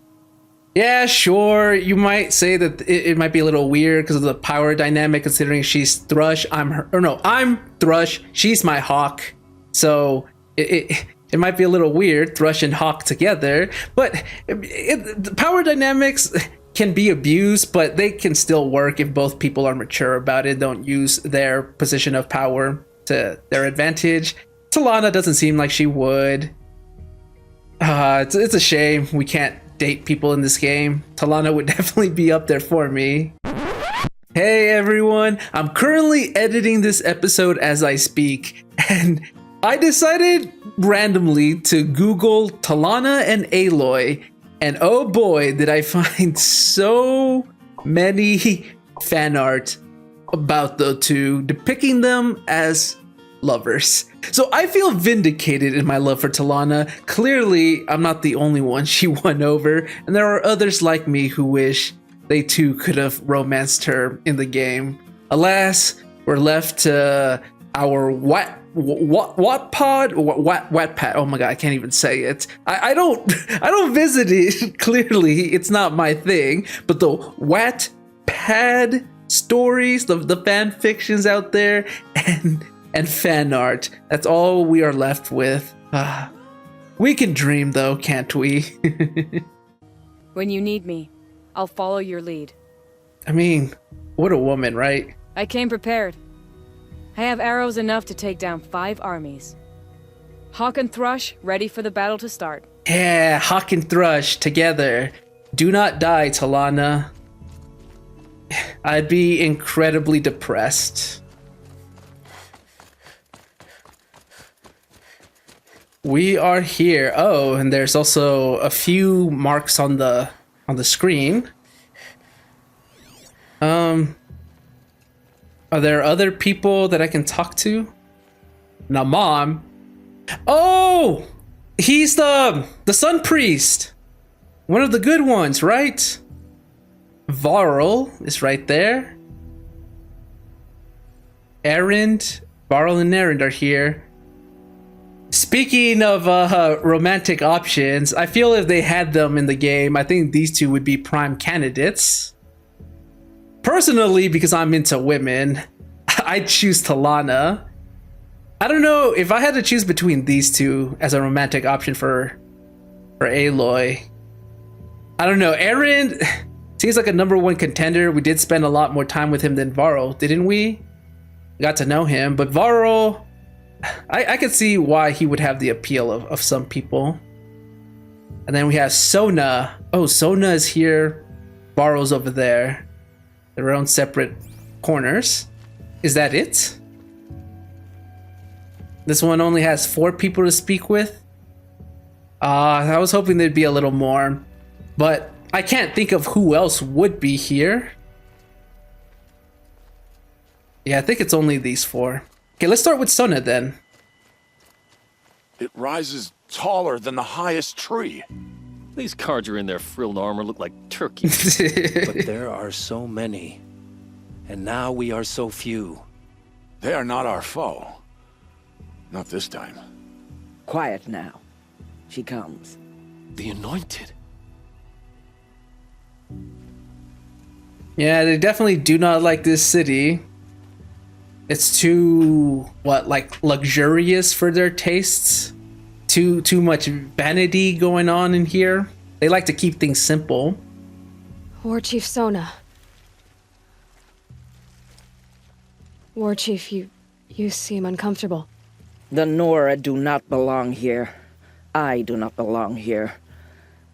Yeah, sure, you might say that it might be a little weird because of the power dynamic, considering she's Thrush, I'm Thrush, she's my Hawk. So, it might be a little weird, Thrush and Hawk together, but the power dynamics can be abused, but they can still work if both people are mature about it, don't use their position of power to their advantage. Talana doesn't seem like she would. It's a shame we can't date people in this game. Talana would definitely be up there for me. Hey everyone, I'm currently editing this episode as I speak, and I decided randomly to Google Talana and Aloy, and oh boy, did I find so many fan art about the two, depicting them as lovers. So I feel vindicated in my love for Talana. Clearly, I'm not the only one she won over, and there are others like me who wish they too could have romanced her in the game. Alas, we're left to our Wattpad. Oh my god, I can't even say it. I don't visit it. Clearly, it's not my thing. But the Wattpad stories, the fan fictions out there, and fan art. That's all we are left with. We can dream though, can't we? When you need me, I'll follow your lead. I mean, what a woman, right? I came prepared. I have arrows enough to take down 5 armies. Hawk and Thrush ready for the battle to start. Yeah, Hawk and Thrush together. Do not die, Talana. I'd be incredibly depressed. We are here. Oh, and there's also a few marks on the screen. Are there other people that I can talk to? Now, Mom. Oh, he's the Sun Priest. One of the good ones, right? Varl is right there. Erend, Varl and Erend are here. Speaking of romantic options, I feel if they had them in the game, I think these two would be prime candidates. Personally, because I'm into women, I'd choose Talana. I don't know if I had to choose between these two as a romantic option for Aloy. I don't know. Aaron seems like a #1 contender. We did spend a lot more time with him than Varl, didn't we? Got to know him, but Varl, I could see why he would have the appeal of some people. And then we have Sona. Oh, Sona is here. Varl's over there. Their own separate corners. Is that it? This one only has 4 people to speak with. I was hoping there'd be a little more, but I can't think of who else would be here. Yeah, I think it's only these 4. Okay, let's start with Sona then. It rises taller than the highest tree. These Carja in their frilled armor look like turkeys. But there are so many, and now we are so few. They are not our foe. Not this time. Quiet now. She comes. The Anointed. Yeah, they definitely do not like this city. It's too, like luxurious for their tastes? Too much vanity going on in here. They like to keep things simple. War Chief Sona. War Chief, you seem uncomfortable. The Nora do not belong here. I do not belong here.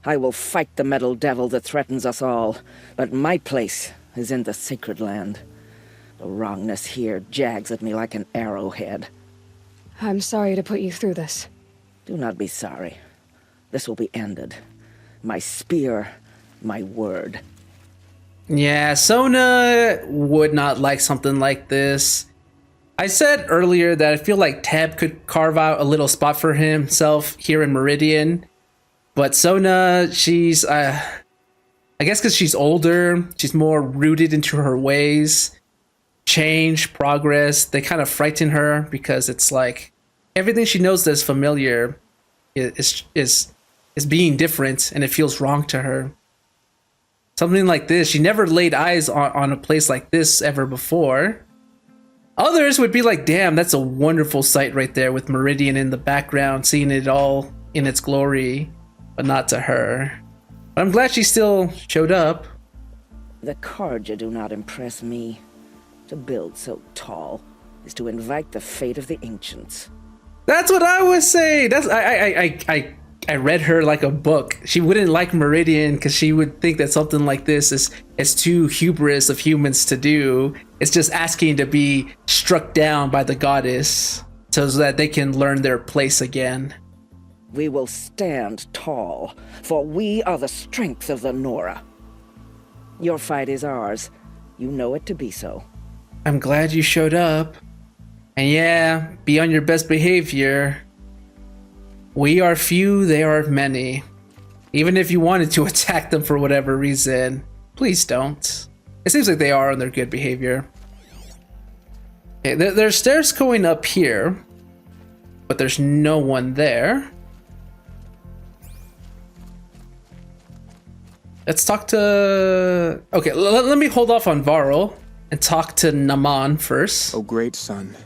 I will fight the metal devil that threatens us all, but my place is in the sacred land. The wrongness here jags at me like an arrowhead. I'm sorry to put you through this. Do not be sorry. This will be ended. My spear, my word. Yeah, Sona would not like something like this. I said earlier that I feel like Teb could carve out a little spot for himself here in Meridian. But Sona, she's, I guess because she's older, she's more rooted into her ways. Change, progress, they kind of frighten her because it's like everything she knows that's familiar is being different, and it feels wrong to her. Something like this, she never laid eyes on a place like this ever before. Others would be like, damn, that's a wonderful sight right there with Meridian in the background, seeing it all in its glory, but not to her. But I'm glad she still showed up. The Carja do not impress me. To build so tall is to invite the fate of the ancients. That's what I was saying. I read her like a book. She wouldn't like Meridian because she would think that something like this is too hubris of humans to do. It's just asking to be struck down by the goddess so that they can learn their place again. We will stand tall, for we are the strength of the Nora. Your fight is ours. You know it to be so. I'm glad you showed up. And yeah, be on your best behavior. We are few, they are many. Even if you wanted to attack them for whatever reason, please don't. It seems like they are on their good behavior. Okay, there's stairs going up here, but there's no one there. Let's talk to... Okay, let me hold off on Varl and talk to Naman first. O great sun,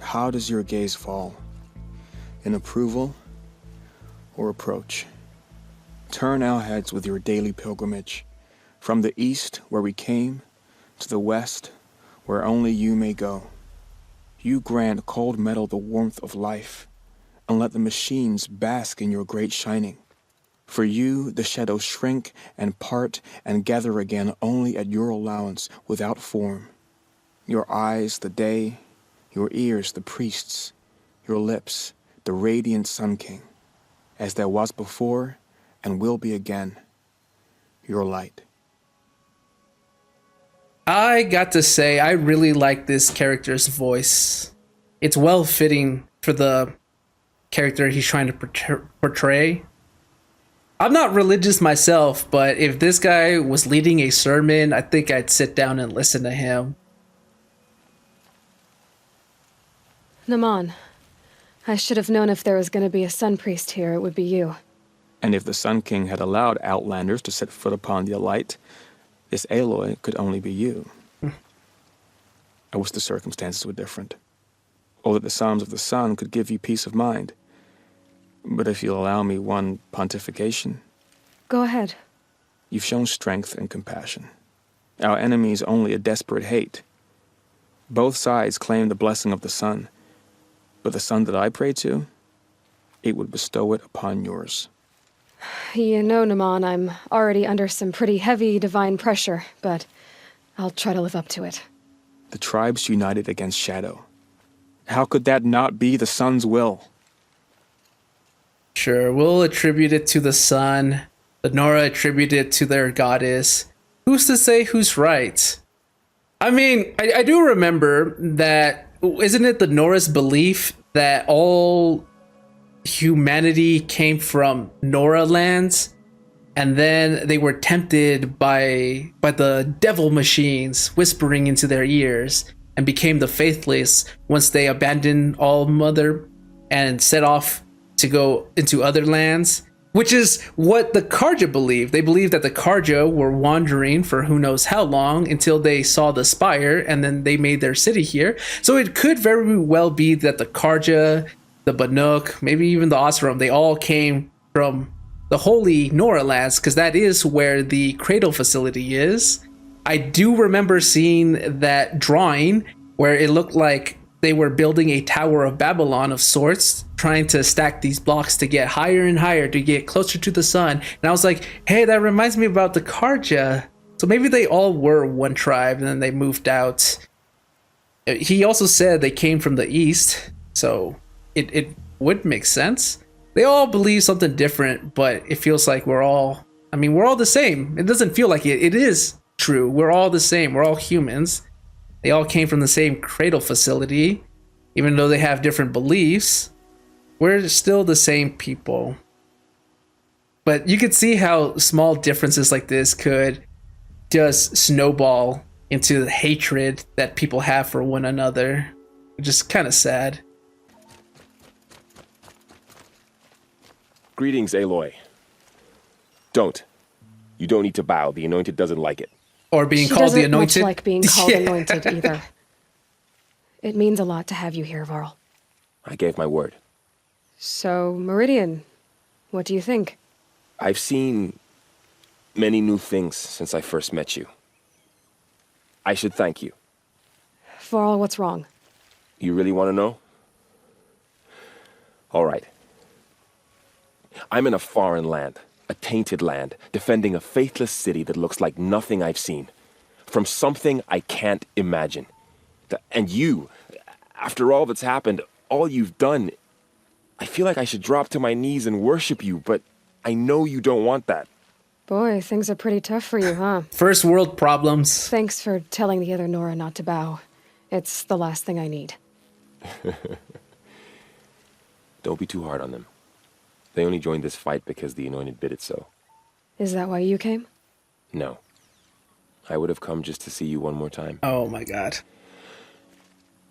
how does your gaze fall? In approval or reproach? Turn our heads with your daily pilgrimage, from the east where we came, to the west where only you may go. You grant cold metal the warmth of life, and let the machines bask in your great shining. For you, the shadows shrink and part and gather again only at your allowance without form. Your eyes, the day, your ears, the priests, your lips, the radiant Sun King, as there was before and will be again, your light. I got to say, I really like this character's voice. It's well fitting for the character he's trying to portray. I'm not religious myself, but if this guy was leading a sermon, I think I'd sit down and listen to him. Naman, I should have known if there was going to be a sun priest here, it would be you. And if the Sun King had allowed outlanders to set foot upon the light, this Aloy could only be you. I wish the circumstances were different. or that the Psalms of the Sun could give you peace of mind. But if you'll allow me one pontification, Go ahead. you've shown strength and compassion. Our enemy's only a desperate hate. Both sides claim the blessing of the sun, but the sun that I pray to, it would bestow it upon yours. You know, Naman, I'm already under some pretty heavy divine pressure, but I'll try to live up to it. The tribes united against Shadow. How could that not be the sun's will? Sure, we'll attribute it to the sun. The Nora attribute it to their goddess. Who's to say who's right? I mean, I do remember that, isn't it the Nora's belief that all humanity came from Nora lands, and then they were tempted by the devil machines whispering into their ears and became the faithless once they abandoned All Mother and set off to go into other lands, which is what the Karja believed. They believed that the Karja were wandering for who knows how long until they saw the Spire, and then they made their city here. So it could very well be that the Karja, the Banuk, maybe even the Osram, they all came from the Holy Nora lands, because that is where the Cradle facility is. I do remember seeing that drawing where it looked like they were building a Tower of Babylon of sorts, trying to stack these blocks to get higher and higher, to get closer to the sun. And I was like, hey, that reminds me about the Karja. So maybe they all were one tribe and then they moved out. He also said they came from the east, so it would make sense. They all believe something different, but it feels like we're all the same. It doesn't feel like it. It is true. We're all the same. We're all humans. They all came from the same cradle facility. Even though they have different beliefs, we're still the same people. But you could see how small differences like this could just snowball into the hatred that people have for one another, which is kind of sad. Greetings, Aloy. Don't. You don't need to bow. The Anointed doesn't like it. Or being She called the doesn't much Anointed. like being called Yeah. anointed either. It means a lot to have you here, Varl. I gave my word. So, Meridian, what do you think? I've seen many new things since I first met you. I should thank you. Varl, what's wrong? You really want to know? All right. I'm in a foreign land, a tainted land, defending a faithless city that looks like nothing I've seen. From something I can't imagine. And you, after all that's happened, all you've done, I feel like I should drop to my knees and worship you, but I know you don't want that. Boy, things are pretty tough for you, huh? First world problems. Thanks for telling the other Nora not to bow. It's the last thing I need. Don't be too hard on them. They only joined this fight because the Anointed bid it so. Is that why you came? No. I would have come just to see you one more time. Oh my god.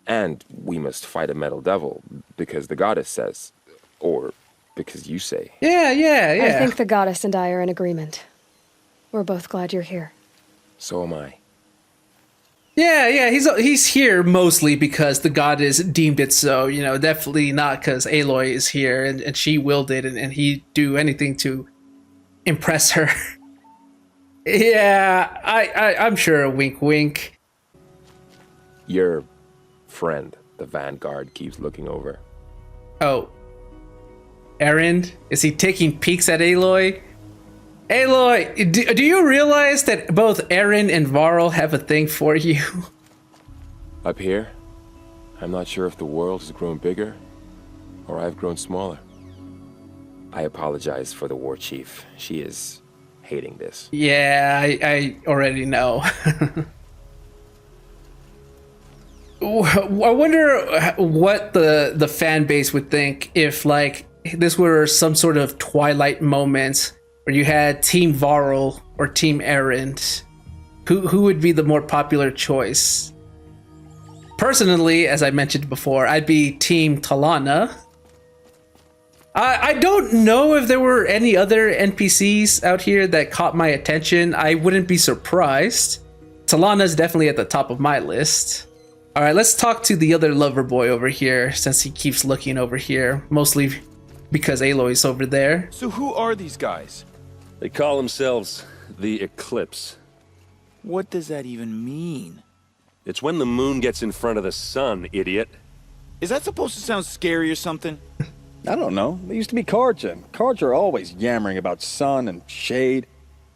And we must fight a metal devil, because the goddess says. Or because you say. Yeah. I think the goddess and I are in agreement. We're both glad you're here. So am I. Yeah, he's here mostly because the goddess deemed it so, definitely not because Aloy is here and she willed it and he'd do anything to impress her. Yeah, I'm sure, wink wink. Your friend, the Vanguard, keeps looking over. Oh. Aaron? Is he taking peeks at Aloy? Aloy, do you realize that both Aaron and Varl have a thing for you? Up here, I'm not sure if the world has grown bigger or I've grown smaller. I apologize for the war chief. She is hating this. Yeah, I already know. I wonder what the fan base would think if, this were some sort of Twilight moment where you had Team Varl or Team Aaron. Who would be the more popular choice? Personally, as I mentioned before, I'd be Team Talana. I don't know if there were any other NPCs out here that caught my attention. I wouldn't be surprised. Talana's definitely at the top of my list. All right, let's talk to the other lover boy over here, since he keeps looking over here, mostly because Aloy's over there. So who are these guys? They call themselves the Eclipse. What does that even mean? It's when the moon gets in front of the sun, idiot. Is that supposed to sound scary or something? I don't know. They used to be Karja. Karja are always yammering about sun and shade.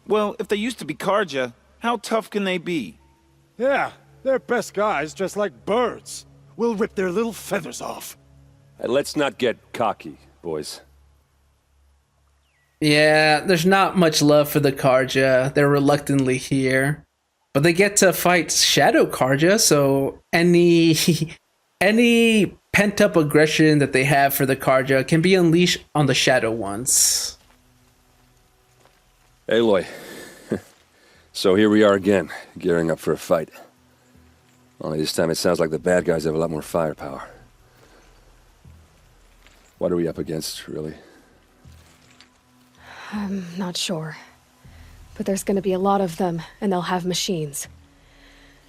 Well, if they used to be Karja, how tough can they be? Yeah, they're best guys dressed like birds. We'll rip their little feathers off. Let's not get cocky, boys. Yeah, there's not much love for the Karja. They're reluctantly here. But they get to fight Shadow Karja, so any pent-up aggression that they have for the Karja can be unleashed on the Shadow ones. Aloy. So here we are again, gearing up for a fight. Only this time it sounds like the bad guys have a lot more firepower. What are we up against, really? I'm not sure. But there's gonna be a lot of them, and they'll have machines.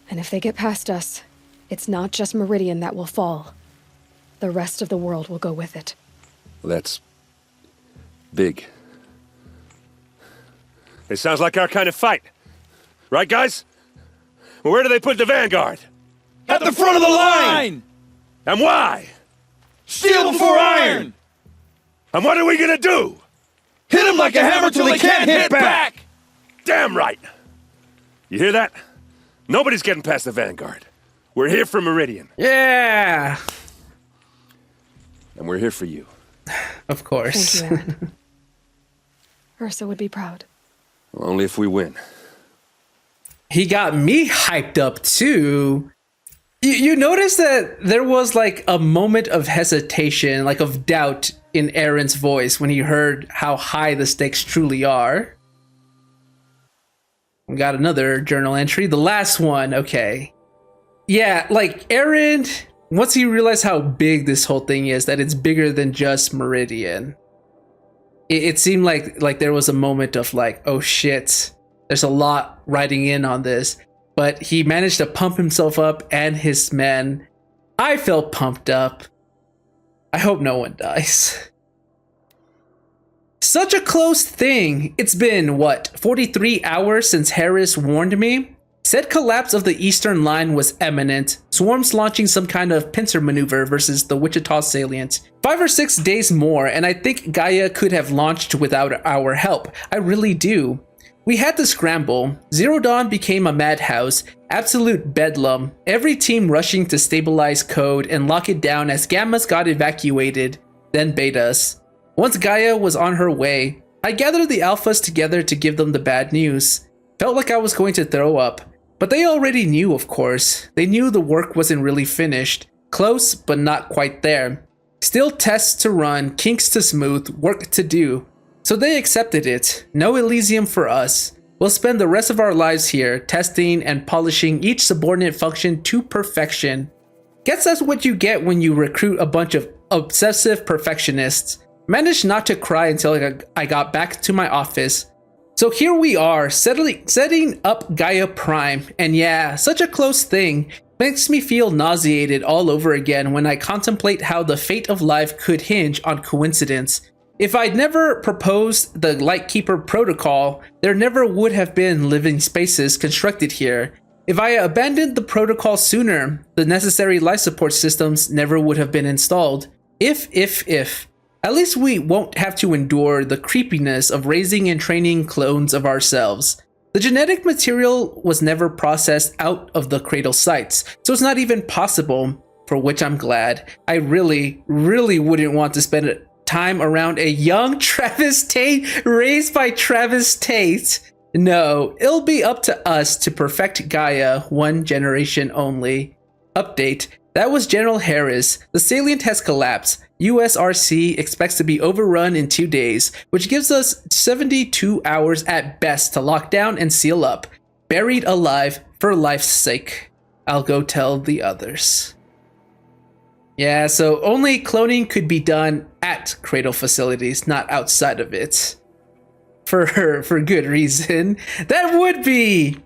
And if they get past us, it's not just Meridian that will fall. The rest of the world will go with it. Well, that's big. It sounds like our kind of fight. Right, guys? Well, where do they put the vanguard? At the front of the line! And why? Steel before iron! And what are we gonna do? Hit them like a hammer till they can't hit back! Damn right! You hear that? Nobody's getting past the vanguard. We're here for Meridian. Yeah! And we're here for you. Of course. Thank you, Aaron. Ursa would be proud. Well, only if we win. He got me hyped up too. You notice that there was like a moment of hesitation, like of doubt in Aaron's voice when he heard how high the stakes truly are. We got another journal entry, the last one. Okay. Yeah, like Aaron, once he realized how big this whole thing is, that it's bigger than just Meridian, it seemed like there was a moment of like, oh shit, there's a lot riding in on this. But he managed to pump himself up and his men. I felt pumped up. I hope no one dies. Such a close thing. It's been, what, 43 hours since Harris warned me? Said collapse of the eastern line was imminent. Swarms launching some kind of pincer maneuver versus the Wichita salient. 5 or 6 days more, and I think Gaia could have launched without our help. I really do. We had to scramble. Zero Dawn became a madhouse, absolute bedlam, every team rushing to stabilize code and lock it down as Gammas got evacuated, then betas. Once Gaia was on her way, I gathered the alphas together to give them the bad news. Felt like I was going to throw up, but they already knew, of course. They knew the work wasn't really finished, close but not quite there. Still tests to run, kinks to smooth, work to do. So they accepted it. No Elysium for us. We'll spend the rest of our lives here, testing and polishing each subordinate function to perfection. Guess that's what you get when you recruit a bunch of obsessive perfectionists. Managed not to cry until I got back to my office. So here we are, setting up Gaia Prime. And yeah, such a close thing. Makes me feel nauseated all over again when I contemplate how the fate of life could hinge on coincidence. If I'd never proposed the Lightkeeper protocol, there never would have been living spaces constructed here. If I abandoned the protocol sooner, the necessary life support systems never would have been installed. If. At least we won't have to endure the creepiness of raising and training clones of ourselves. The genetic material was never processed out of the cradle sites, so it's not even possible, for which I'm glad. I really wouldn't want to spend time around a young Travis Tate raised by Travis Tate. No, it'll be up to us to perfect Gaia, one generation only. Update. That was General Harris. The salient has collapsed. USRC expects to be overrun in 2 days, which gives us 72 hours at best to lock down and seal up. Buried alive for life's sake. I'll go tell the others. Yeah, so only cloning could be done at Cradle facilities, not outside of it. For good reason. That would be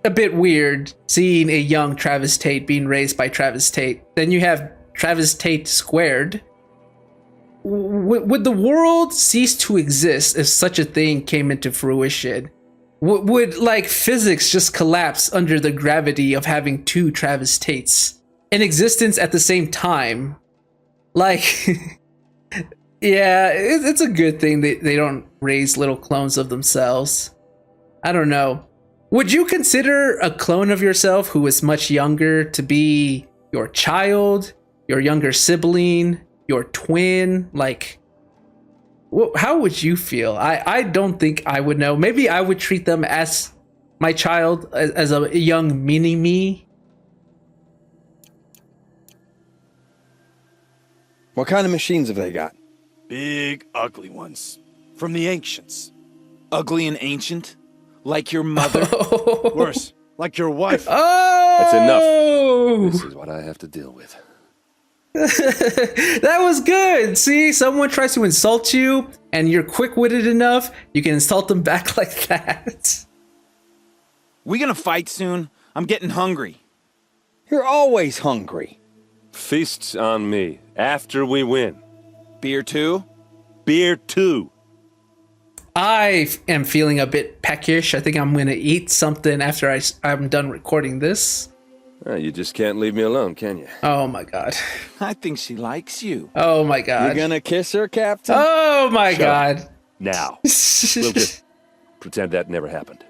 a bit weird seeing a young Travis Tate being raised by Travis Tate. Then you have Travis Tate squared. Would the world cease to exist if such a thing came into fruition? Would like physics just collapse under the gravity of having two Travis Tates in existence at the same time? Like, yeah, it's a good thing that they don't raise little clones of themselves. I don't know. Would you consider a clone of yourself who is much younger to be your child, your younger sibling, your twin? Like, how would you feel? I don't think I would know. Maybe I would treat them as my child, as a young mini-me. What kind of machines have they got? Big, ugly ones. From the ancients. Ugly and ancient? Like your mother? Worse, like your wife. Oh! That's enough. This is what I have to deal with. That was good. See, someone tries to insult you and you're quick-witted enough, you can insult them back like that. We gonna fight soon? I'm getting hungry. You're always hungry. Feasts on me after we win. Beer too? Beer too. I am feeling a bit peckish. I think I'm gonna eat something after I'm done recording this. You just can't leave me alone, can you? Oh my god. I think she likes you. Oh my god. You're gonna kiss her, Captain? Oh my god. Now. We'll just pretend that never happened.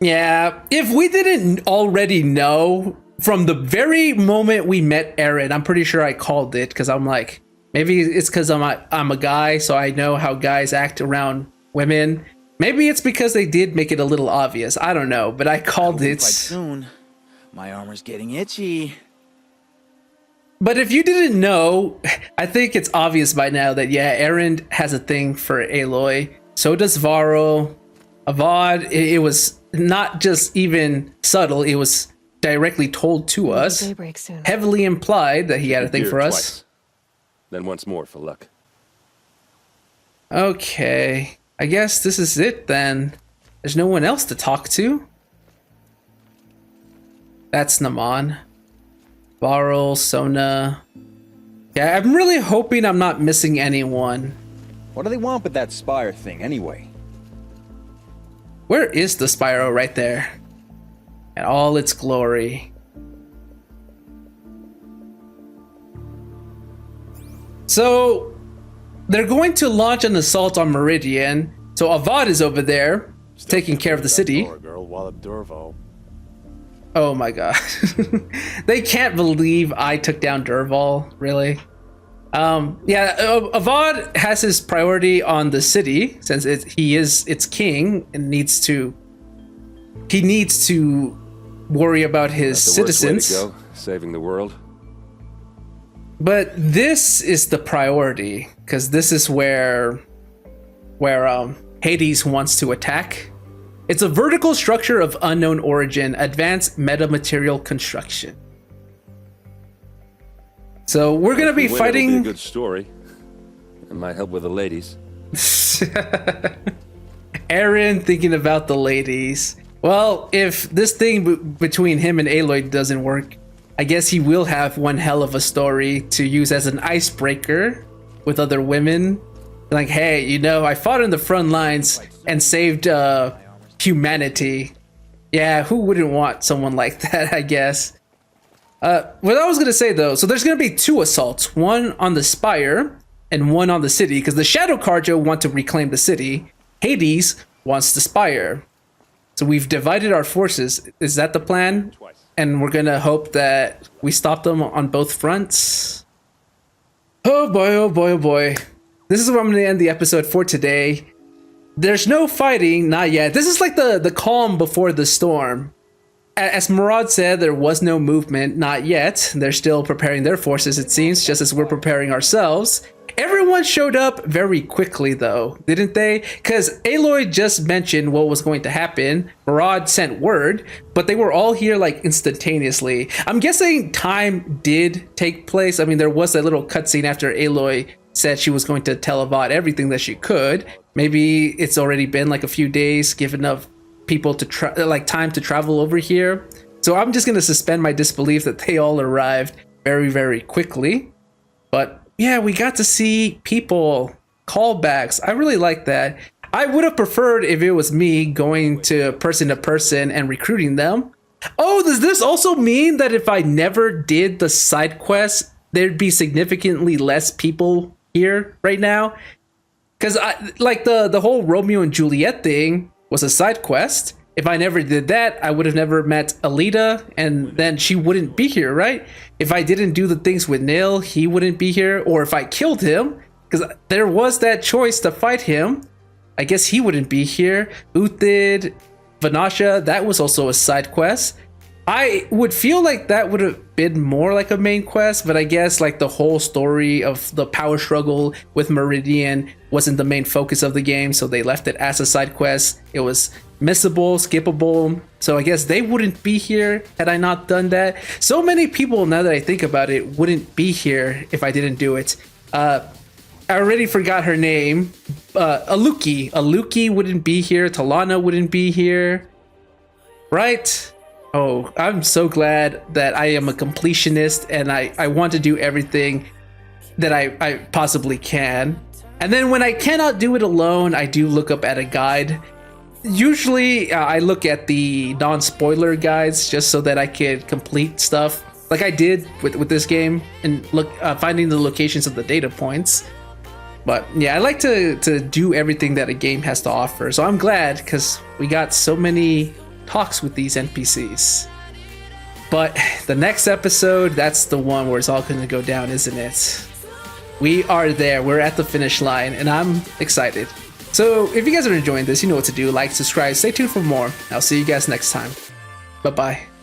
Yeah, if we didn't already know from the very moment we met Aaron, I'm pretty sure I called it because I'm like, maybe it's because I'm a guy, so I know how guys act around women. Maybe it's because they did make it a little obvious. I don't know, but I called it. Soon. My armor's getting itchy. But if you didn't know, I think it's obvious by now that, yeah, Aaron has a thing for Aloy. So does Varro. Avad, it was not just even subtle, it was directly told to us. Daybreak soon. Heavily implied that he had a thing for us. Twice. Then once more for luck. Okay. I guess this is it then. There's no one else to talk to. That's Naman. Varl, Sona. Yeah, I'm really hoping I'm not missing anyone. What do they want with that Spire thing, anyway? Where is the Spyro? Right there. In all its glory. So, they're going to launch an assault on Meridian. So Avad is over there, taking care of the city. Oh my god. They can't believe I took down Derval, really. Yeah, Avad has his priority on the city since he is its king and he needs to worry about his citizens. Way to go, saving the world. But this is the priority because this is where Hades wants to attack. It's a vertical structure of unknown origin, advanced metamaterial construction. So we're gonna be fighting. It'll be a good story. It might help with the ladies. Aaron thinking about the ladies. Well, if this thing between him and Aloy doesn't work, I guess he will have one hell of a story to use as an icebreaker with other women. Like, hey, you know, I fought in the front lines and saved humanity. Yeah, who wouldn't want someone like that, I guess. What I was gonna say though, so there's gonna be two assaults, one on the Spire and one on the city, because the Shadow Carja want to reclaim the city. Hades wants the Spire. So we've divided our forces. Is that the plan? And we're gonna hope that we stop them on both fronts. Oh boy, oh boy, oh boy. This is where I'm gonna end the episode for today. There's no fighting, not yet. This is like the calm before the storm. As Murad said, there was no movement, not yet. They're still preparing their forces, it seems, just as we're preparing ourselves. Everyone showed up very quickly, though, didn't they? Because Aloy just mentioned what was going to happen. Murad sent word, but they were all here, like, instantaneously. I'm guessing time did take place. I mean, there was a little cutscene after Aloy said she was going to tell Avad everything that she could. Maybe it's already been, like, a few days, given of people to like time to travel over here. So I'm just gonna suspend my disbelief that they all arrived very, very quickly. But yeah, we got to see people, callbacks. I really like that. I would have preferred if it was me going to person and recruiting them. Oh, does this also mean that if I never did the side quests, there'd be significantly less people here right now? Because like the whole Romeo and Juliet thing was a side quest. If I never did that, I would have never met Alita, and then she wouldn't be here, right? If I didn't do the things with Nil, he wouldn't be here. Or if I killed him, because there was that choice to fight him, I guess he wouldn't be here. Uthid, Vanasha, that was also a side quest. I would feel like that would have been more like a main quest, but I guess like the whole story of the power struggle with Meridian wasn't the main focus of the game, so they left it as a side quest. It was missable, skippable, so I guess they wouldn't be here had I not done that. So many people, now that I think about it, wouldn't be here if I didn't do it. I already forgot her name. Aluki wouldn't be here. Talana wouldn't be here, right? Oh, I'm so glad that I am a completionist and I want to do everything that I possibly can. And then when I cannot do it alone, I do look up at a guide. Usually I look at the non-spoiler guides just so that I could complete stuff like I did with this game and look finding the locations of the data points. But yeah, I like to do everything that a game has to offer. So I'm glad because we got so many talks with these NPCs. But the next episode, that's the one where it's all going to go down, isn't it? We are there. We're at the finish line, and I'm excited. So if you guys are enjoying this, you know what to do. Like, subscribe, stay tuned for more. I'll see you guys next time. Bye-bye.